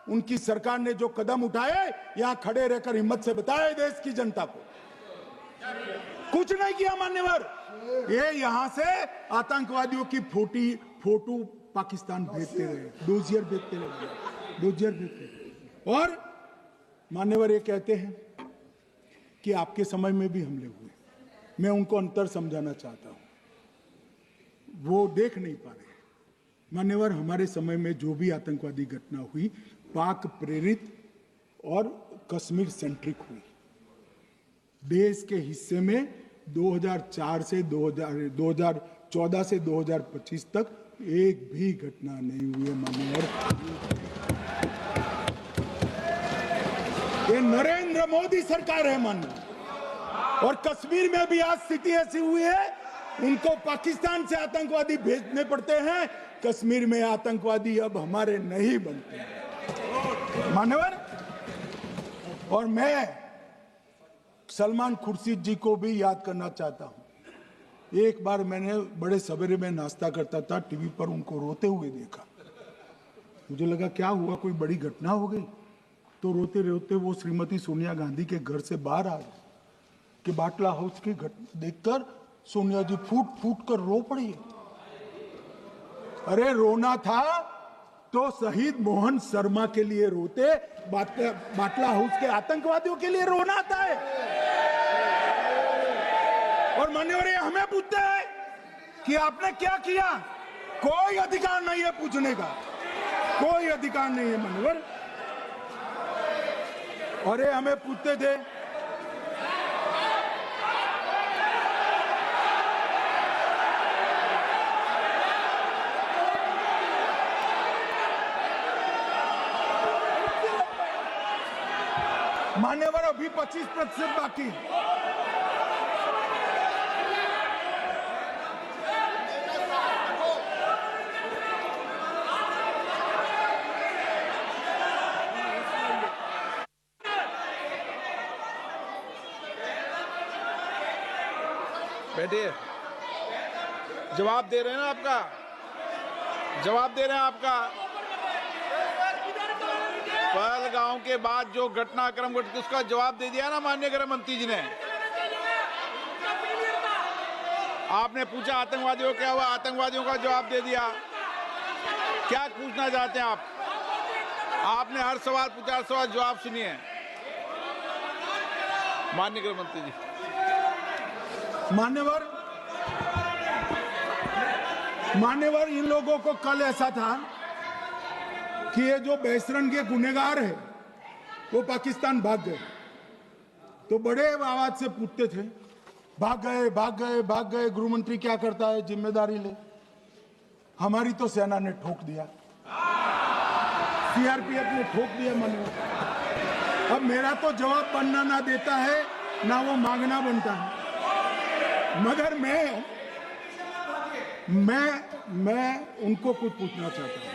उनकी सरकार ने जो कदम उठाए, यहां खड़े रहकर हिम्मत से बताए देश की जनता को। कुछ नहीं किया मान्यवर। ये यहां से आतंकवादियों की फोटो पाकिस्तान भेजते रहे, डोजियर भेजते रहे। और मान्यवर ये कहते हैं कि आपके समय में भी हमले हुए। मैं उनको अंतर समझाना चाहता हूं, वो देख नहीं पा रहे। मान्यवर, हमारे समय में जो भी आतंकवादी घटना हुई, पाक प्रेरित और कश्मीर सेंट्रिक हुई। देश के हिस्से में 2014 से 2025 तक एक भी घटना नहीं हुई है मान्यवर। ये नरेंद्र मोदी सरकार है मान्यवर। और कश्मीर में भी आज स्थिति ऐसी हुई है, उनको पाकिस्तान से आतंकवादी भेजने पड़ते हैं। कश्मीर में आतंकवादी अब हमारे नहीं बनते हैं मान्यवर। और मैं सलमान खुर्शीद जी को भी याद करना चाहता हूं। एक बार मैंने बड़े सवेरे में नाश्ता करता था, टीवी पर उनको रोते हुए देखा। मुझे लगा क्या हुआ, कोई बड़ी घटना हो गई। तो रोते रोते वो श्रीमती सोनिया गांधी के घर से बाहर आ गए कि बाटला हाउस की घटना देखकर सोनिया जी फूट फूट कर रो पड़ी। अरे रोना था तो शहीद मोहन शर्मा के लिए रोते, बाटला हाउस के आतंकवादियों के लिए रोना आता है। और मान्यवर, ये हमें पूछते हैं कि आपने क्या किया। कोई अधिकार नहीं है पूछने का, कोई अधिकार नहीं है मान्यवर। और ये हमें पूछते थे मान्यवर, अभी 25% बाकी। बैठिए, जवाब दे रहे हैं ना आपका, जवाब दे रहे हैं आपका। पहलगांव के बाद जो घटनाक्रम घटित, उसका जवाब दे दिया ना माननीय गृह मंत्री जी ने। आपने पूछा आतंकवादियों क्या हुआ, आतंकवादियों का जवाब दे दिया। क्या पूछना चाहते हैं आप? आपने हर सवाल पूछा, सवाल जवाब सुनिए। माननीय गृह मंत्री जी। मान्यवर, इन लोगों को कल ऐसा था कि ये जो बहसरन के गुनहगार है वो पाकिस्तान भाग गए, तो बड़े आवाज से पूछते थे, भाग गए भाग गए भाग गए, गृह मंत्री क्या करता है, जिम्मेदारी ले। हमारी तो सेना ने ठोक दिया, सीआरपीएफ ने ठोक दिया। मान्यवर, अब मेरा तो जवाब बनना ना देता है ना वो मांगना बनता है, मगर मैं उनको कुछ पूछना चाहता हूं।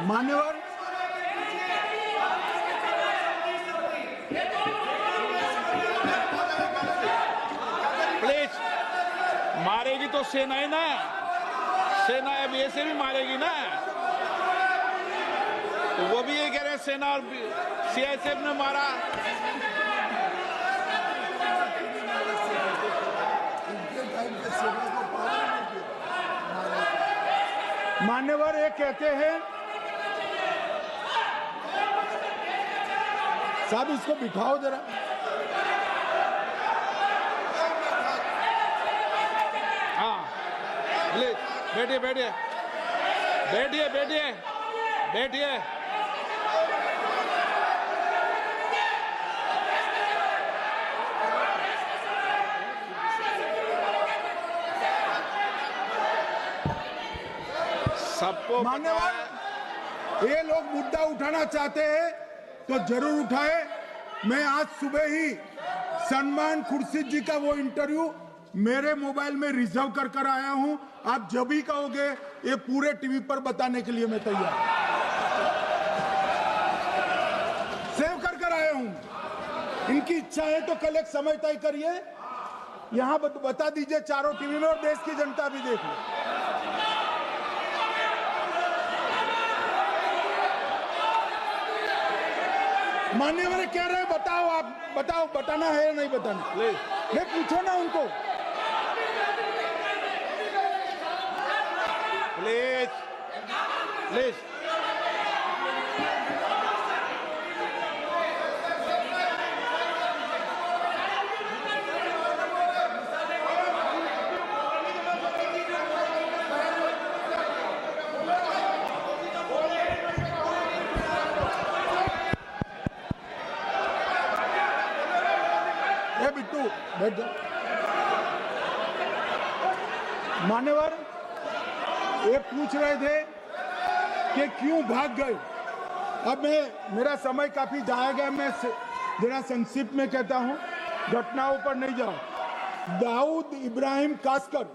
मान्यवर, प्लीज, मारेगी तो सेना है ना, सेना अब ऐसे भी मारेगी ना, तो वो भी ये कह रहे हैं सेना और सीआईएसएफ ने मारा। मान्यवर, ये कहते हैं, साहब इसको बिठाओ जरा। हाँ, प्लीज बैठिए बैठिए बैठिए बैठिए बैठिए। सबको मान्यवर, ये लोग मुद्दा उठाना चाहते हैं तो जरूर उठाए। मैं आज सुबह ही सलमान खुर्शीद जी का वो इंटरव्यू मेरे मोबाइल में रिजर्व कर आया हूं। आप जब भी कहोगे ये पूरे टीवी पर बताने के लिए मैं तैयार हूं। सेव कर आया हूं। इनकी इच्छा है तो कल एक समय तय करिए, यहां बता दीजिए चारों टीवी में, और देश की जनता भी देख ले। मान्यवर कह रहे हैं, बताओ, आप बताओ, बताना है या नहीं बताना? ले पूछो ना उनको। Please please. बिट्टू बैठ जाओ। मान्यवर, ये पूछ रहे थे कि क्यों भाग गए। अब मेरा समय काफी जाएगा, मैं जरा संक्षिप्त में कहता हूं, घटनाओं पर नहीं जाओ। दाऊद इब्राहिम कासकर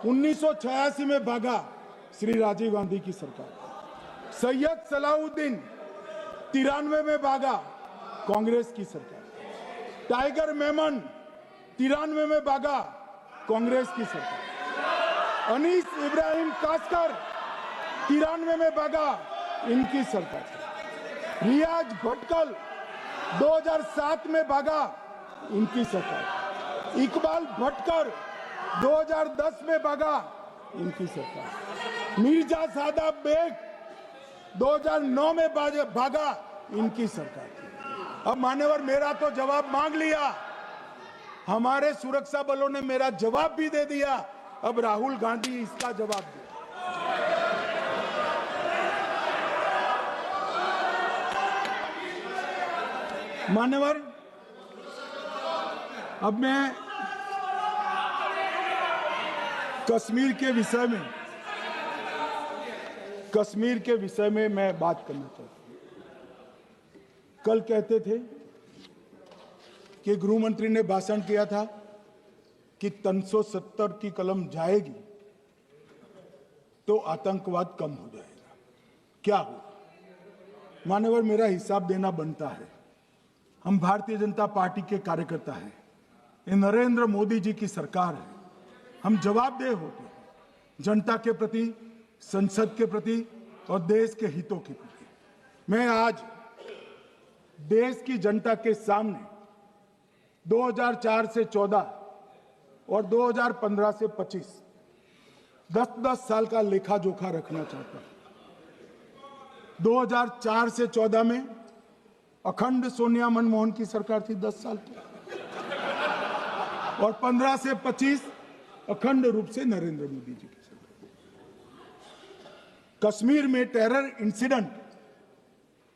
1986 में भागा, श्री राजीव गांधी की सरकार। सैयद सलाउद्दीन 93 में भागा, कांग्रेस की सरकार। टाइगर मेमन 93 में भागा, कांग्रेस की सरकार। अनीस इब्राहिम कासकर 93 में भागा, इनकी सरकार। रियाज भटकल 2007 में भागा, इनकी सरकार। इकबाल भटकर 2010 में भागा, इनकी सरकार। मिर्जा सादाब बेग 2009 में भागा, इनकी सरकार। अब मान्यवर, मेरा तो जवाब मांग लिया, हमारे सुरक्षा बलों ने मेरा जवाब भी दे दिया, अब राहुल गांधी इसका जवाब दे। मान्यवर, अब मैं कश्मीर के विषय में मैं बात करना चाहता हूं। कल कहते थे कि गृह मंत्री ने भाषण किया था कि 370 की कलम जाएगी तो आतंकवाद कम हो जाएगा। क्या हो? मान्यवर, मेरा हिसाब देना बनता है। हम भारतीय जनता पार्टी के कार्यकर्ता हैं, ये नरेंद्र मोदी जी की सरकार है, हम जवाबदेह होते हैं जनता के प्रति, संसद के प्रति और देश के हितों के प्रति। मैं आज देश की जनता के सामने 2004 से 14 और 2015 से 25 10-10 साल का लेखा जोखा रखना चाहता हूं। 2004 से 14 में अखंड सोनिया मनमोहन की सरकार थी 10 साल की, और 15 से 25 अखंड रूप से नरेंद्र मोदी जी की सरकार। कश्मीर में टेरर इंसिडेंट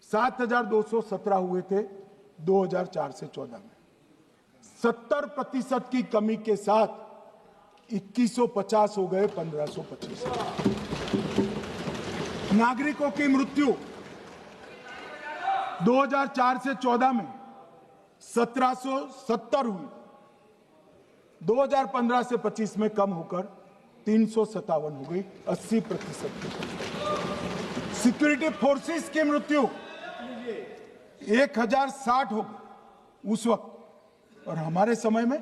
7,217 हुए थे 2004 से 14 में। 70% की कमी के साथ 2150 हो गए 1525। नागरिकों की मृत्यु 2004 से 14 में 1770 हुई, 2015 से 25 में कम होकर 357 हो गई, 80%। सिक्योरिटी फोर्सेस की मृत्यु 1060 हो गई उस वक्त, और हमारे समय में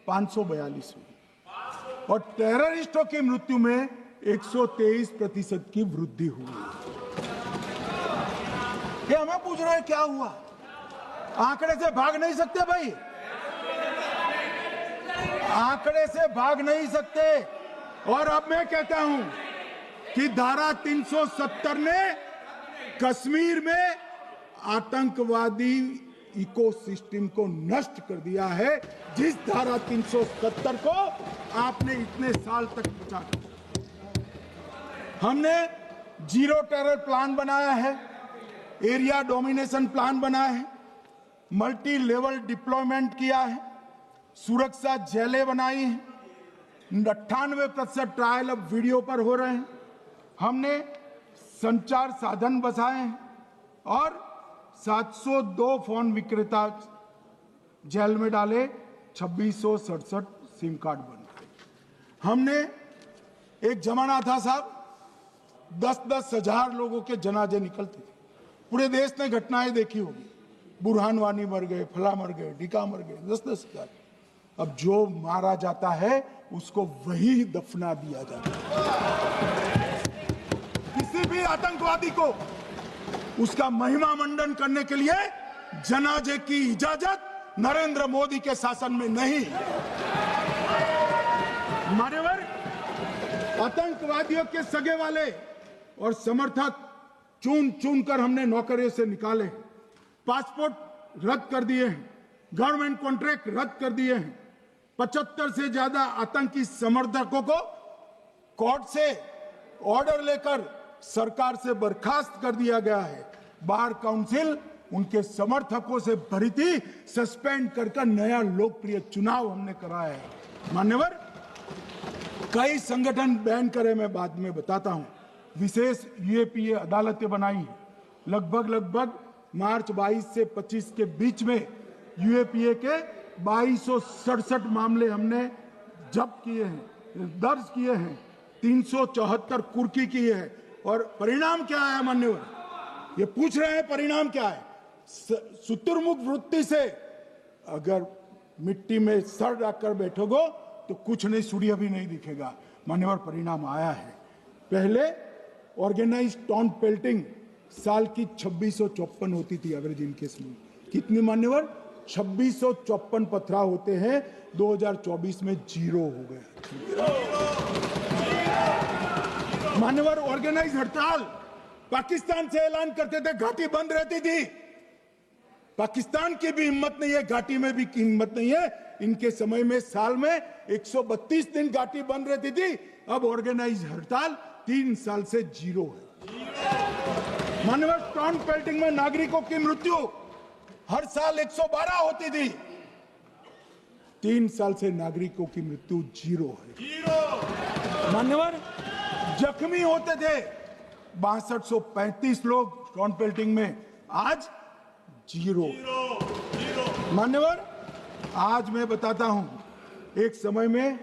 542 हुई, और टेररिस्टों की मृत्यु में 123% की वृद्धि हुई। ये हमें पूछ रहे हैं क्या हुआ? आंकड़े से भाग नहीं सकते भाई, आंकड़े से भाग नहीं सकते। और अब मैं कहता हूं कि धारा 370 ने कश्मीर में आतंकवादी इकोसिस्टम को नष्ट कर दिया है, जिस धारा 370 को आपने इतने साल तक बचा कर। हमने जीरो टेरर प्लान बनाया है, एरिया डोमिनेशन प्लान बनाया है, मल्टी लेवल डिप्लॉयमेंट किया है, सुरक्षा जेलें बनाई हैं, 98% ट्रायल अब वीडियो पर हो रहे हैं, हमने संचार साधन बसाए हैं, और 702 फोन विक्रेता जेल में डाले, 2667 सिम कार्ड बन गए। हमने, एक जमाना था साहब 10-10 हजार लोगों के जनाजे निकलते थे, पूरे देश ने घटनाएं देखी होगी, बुरहान वानी मर गए, फला मर गए, ढिका मर गए, 10-10 हजार। अब जो मारा जाता है उसको वही दफना दिया जाता है। किसी भी आतंकवादी को उसका महिमा मंडन करने के लिए जनाजे की इजाजत नरेंद्र मोदी के शासन में नहीं। मान्यवर, आतंकवादियों के सगे वाले और समर्थक चुन चुन कर हमने नौकरियों से निकाले, पासपोर्ट रद्द कर दिए हैं, गवर्नमेंट कॉन्ट्रैक्ट रद्द कर दिए हैं, 75 से ज्यादा आतंकी समर्थकों को कोर्ट से ऑर्डर लेकर सरकार से बर्खास्त कर दिया गया है। बार काउंसिल उनके समर्थकों से भरी थी, सस्पेंड कर नया लोकप्रिय चुनाव हमने कराया है। मान्यवर, कई संगठन बैन करे, मैं बाद में बताता हूं। विशेष यूएपीए अदालतें बनाई हैं, लगभग मार्च 22 से 25 के बीच में यूएपीए के 2267 मामले हमने जब्त किए हैं, दर्ज किए हैं, 374 कुर्की की है। और परिणाम क्या है मान्यवर? ये पूछ रहे हैं परिणाम क्या है? शुतुरमुख वृत्ति से अगर मिट्टी में सर रखकर बैठोगे तो कुछ नहीं, सूर्य भी नहीं दिखेगा। मान्यवर, परिणाम आया है। पहले ऑर्गेनाइज्ड टाउन पेल्टिंग साल की 2654 होती थी एवरेज इनकेस में। कितनी मान्यवर? 2654 पथरा होते हैं, 2024 में 0 हो गए। मान्यवर, ऑर्गेनाइज हड़ताल पाकिस्तान से ऐलान करते थे, घाटी बंद रहती थी। पाकिस्तान की भी हिम्मत नहीं है, घाटी में भी हिम्मत नहीं है। इनके समय में साल में 132 दिन घाटी बंद रहती थी, अब ऑर्गेनाइज हड़ताल 3 साल से 0 है। मान्यवर, टाउन पेल्टिंग में नागरिकों की मृत्यु हर साल 112 होती थी, 3 साल से नागरिकों की मृत्यु 0 है। मान्यवर, जख्मी होते थे 6235 लोग टाउन पेल्टिंग में, आज 0। मान्यवर, आज मैं बताता हूं, एक समय में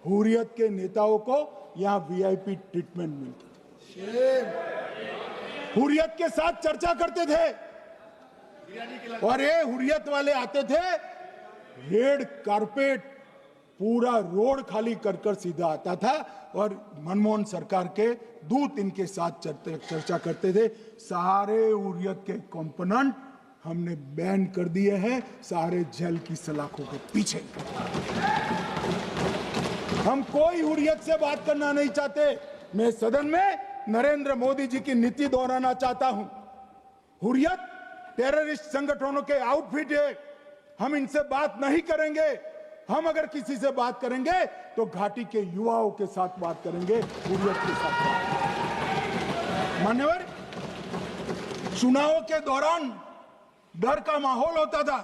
हुर्रियत के नेताओं को यहां वीआईपी ट्रीटमेंट मिलता, हुर्रियत के साथ चर्चा करते थे, और ये हुर्रियत वाले आते थे, रेड कारपेट पूरा रोड खाली कर सीधा आता था, और मनमोहन सरकार के दूत इनके साथ चर्चा करते थे। सारे हुर्रियत के कंपोनेंट हमने बैन कर दिए हैं, सारे जेल की सलाखों के पीछे। हम कोई हुर्रियत से बात करना नहीं चाहते। मैं सदन में नरेंद्र मोदी जी की नीति दोहराना चाहता हूं। हुर्रियत टेररिस्ट संगठनों के आउटफिट है, हम इनसे बात नहीं करेंगे। हम अगर किसी से बात करेंगे तो घाटी के युवाओं के साथ बात करेंगे, हुर्रियत के साथ बात। मान्यवर, चुनाव के दौरान डर का माहौल होता था,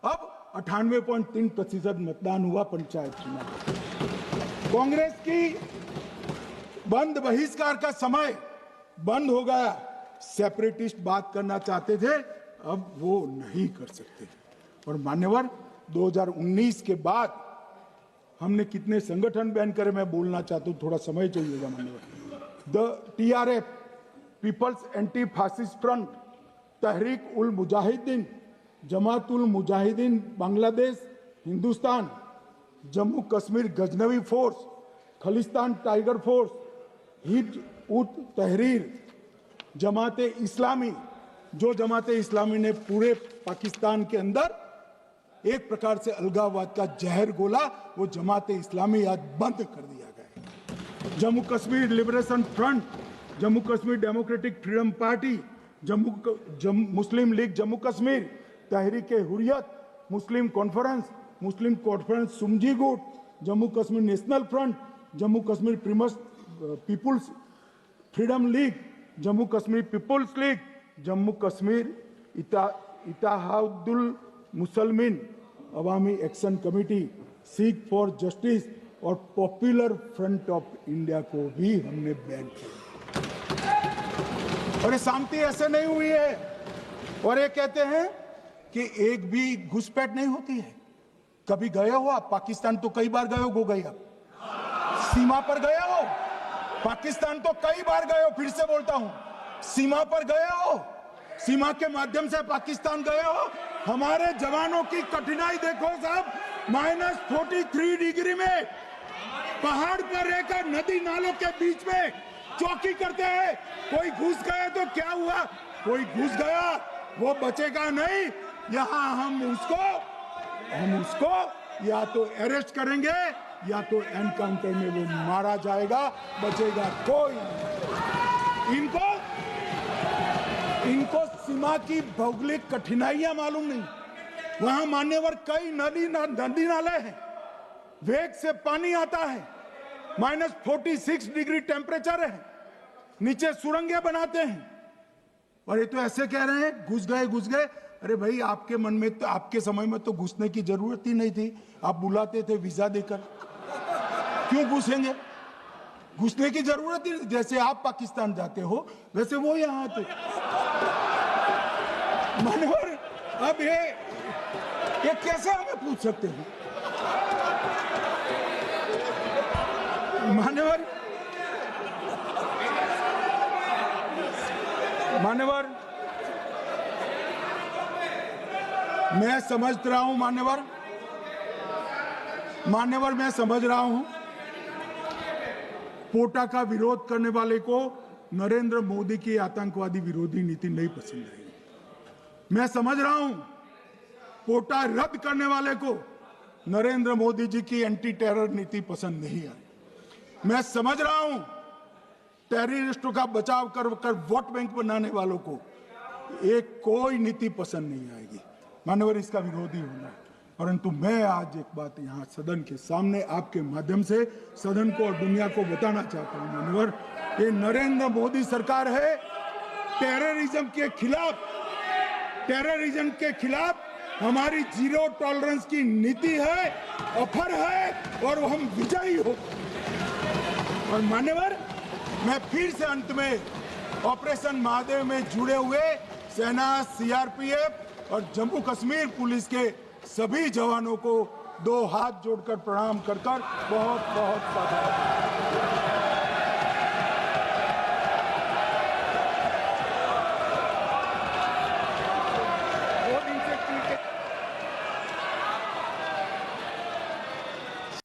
अब 98.3% मतदान हुआ पंचायत चुनाव। कांग्रेस की बंद बहिष्कार का समय बंद हो गया। सेपरेटिस्ट बात करना चाहते थे, अब वो नहीं कर सकते। और मान्यवर, 2019 के बाद हमने कितने संगठन बैन करे, मैं बोलना चाहता हूं, थोड़ा समय चाहिएगा मान्यवर। The TRF, People's Anti Fascist Front, Tehreek ul Mujahideen, Jamaat ul Mujahideen Bangladesh Hindustan, Jammu Kashmir Ghaznavi Force, Khalistan Tiger Force, Hizb ut Tahrir, जमाते इस्लामी, जो जमाते इस्लामी ने पूरे पाकिस्तान के अंदर एक प्रकार से अलगाववाद का जहर घोला, वो जमाते इस्लामी आज बंद कर दिया गया। Jammu Kashmir Liberation Front, Jammu Kashmir Democratic Freedom Party, Muslim League Jammu Kashmir, Tehreek Hurriyat, Muslim Conference सुमजी गुट, Jammu Kashmir National Front, Jammu Kashmir Peoples Freedom League, Jammu Kashmir Peoples League, Jammu Kashmir Ittehadul Muslimeen Awami Action Committee, Sikh for Justice और पॉपुलर फ्रंट ऑफ इंडिया को भी हमने बैन किया। और ये शांति ऐसे नहीं हुई है। और ये कहते हैं कि एक भी घुसपैठ नहीं होती है। कभी गए हो आप पाकिस्तान? तो कई बार गए हो गए आप सीमा पर गए हो? पाकिस्तान तो कई बार गए हो, फिर से बोलता हूं, सीमा पर गए हो, सीमा के माध्यम से पाकिस्तान गए हो। हमारे जवानों की कठिनाई देखो साहब, -43 डिग्री में पहाड़ पर रहकर नदी नालों के बीच में चौकी करते हैं। कोई घुस गया तो क्या हुआ? कोई घुस गया, वो बचेगा नहीं। यहां हम उसको या तो अरेस्ट करेंगे या तो एनकाउंटर में वो मारा जाएगा, बचेगा कोई नहीं। इनको सीमा की भौगोलिक कठिनाइयां मालूम नहीं। वहां मान्यवर कई नदी नाले हैं, वेग से पानी आता है, -46 डिग्री टेम्परेचर है, नीचे सुरंगें बनाते हैं। और ये तो ऐसे कह रहे हैं घुस गए। अरे भाई, आपके मन में तो, आपके समय में तो घुसने की जरूरत ही नहीं थी। आप बुलाते थे वीजा देकर, क्यों घुसेंगे? घुसने की जरूरत ही नहीं। जैसे आप पाकिस्तान जाते हो वैसे वो यहाँ आते। मान्यवर, अब ये कैसे हमें पूछ सकते हैं? मान्यवर, मैं समझ रहा हूं, मान्यवर मैं समझ रहा हूं, पोटा का विरोध करने वाले को नरेंद्र मोदी की आतंकवादी विरोधी नीति नहीं पसंद आई। मैं समझ रहा हूं, पोटा रद्द करने वाले को नरेंद्र मोदी जी की एंटी टेरर नीति पसंद नहीं आई। मैं समझ रहा हूं, टेररिस्टों का बचाव कर वोट बैंक बनाने वालों को एक कोई नीति पसंद नहीं आएगी। मानवर, इसका विरोधी होना है। परंतु मैं आज एक बात यहाँ सदन के सामने आपके माध्यम से सदन को और दुनिया को बताना चाहता हूँ। मानवर, ये नरेंद्र मोदी सरकार है, टेररिज्म के खिलाफ हमारी जीरो टॉलरेंस की नीति है, ऑफर है, और हम विजयी हो। और मान्यवर, मैं फिर से अंत में ऑपरेशन महादेव में जुड़े हुए सेना, CRPF और जम्मू कश्मीर पुलिस के सभी जवानों को 2 हाथ जोड़कर प्रणाम कर बहुत बहुत धन्यवाद।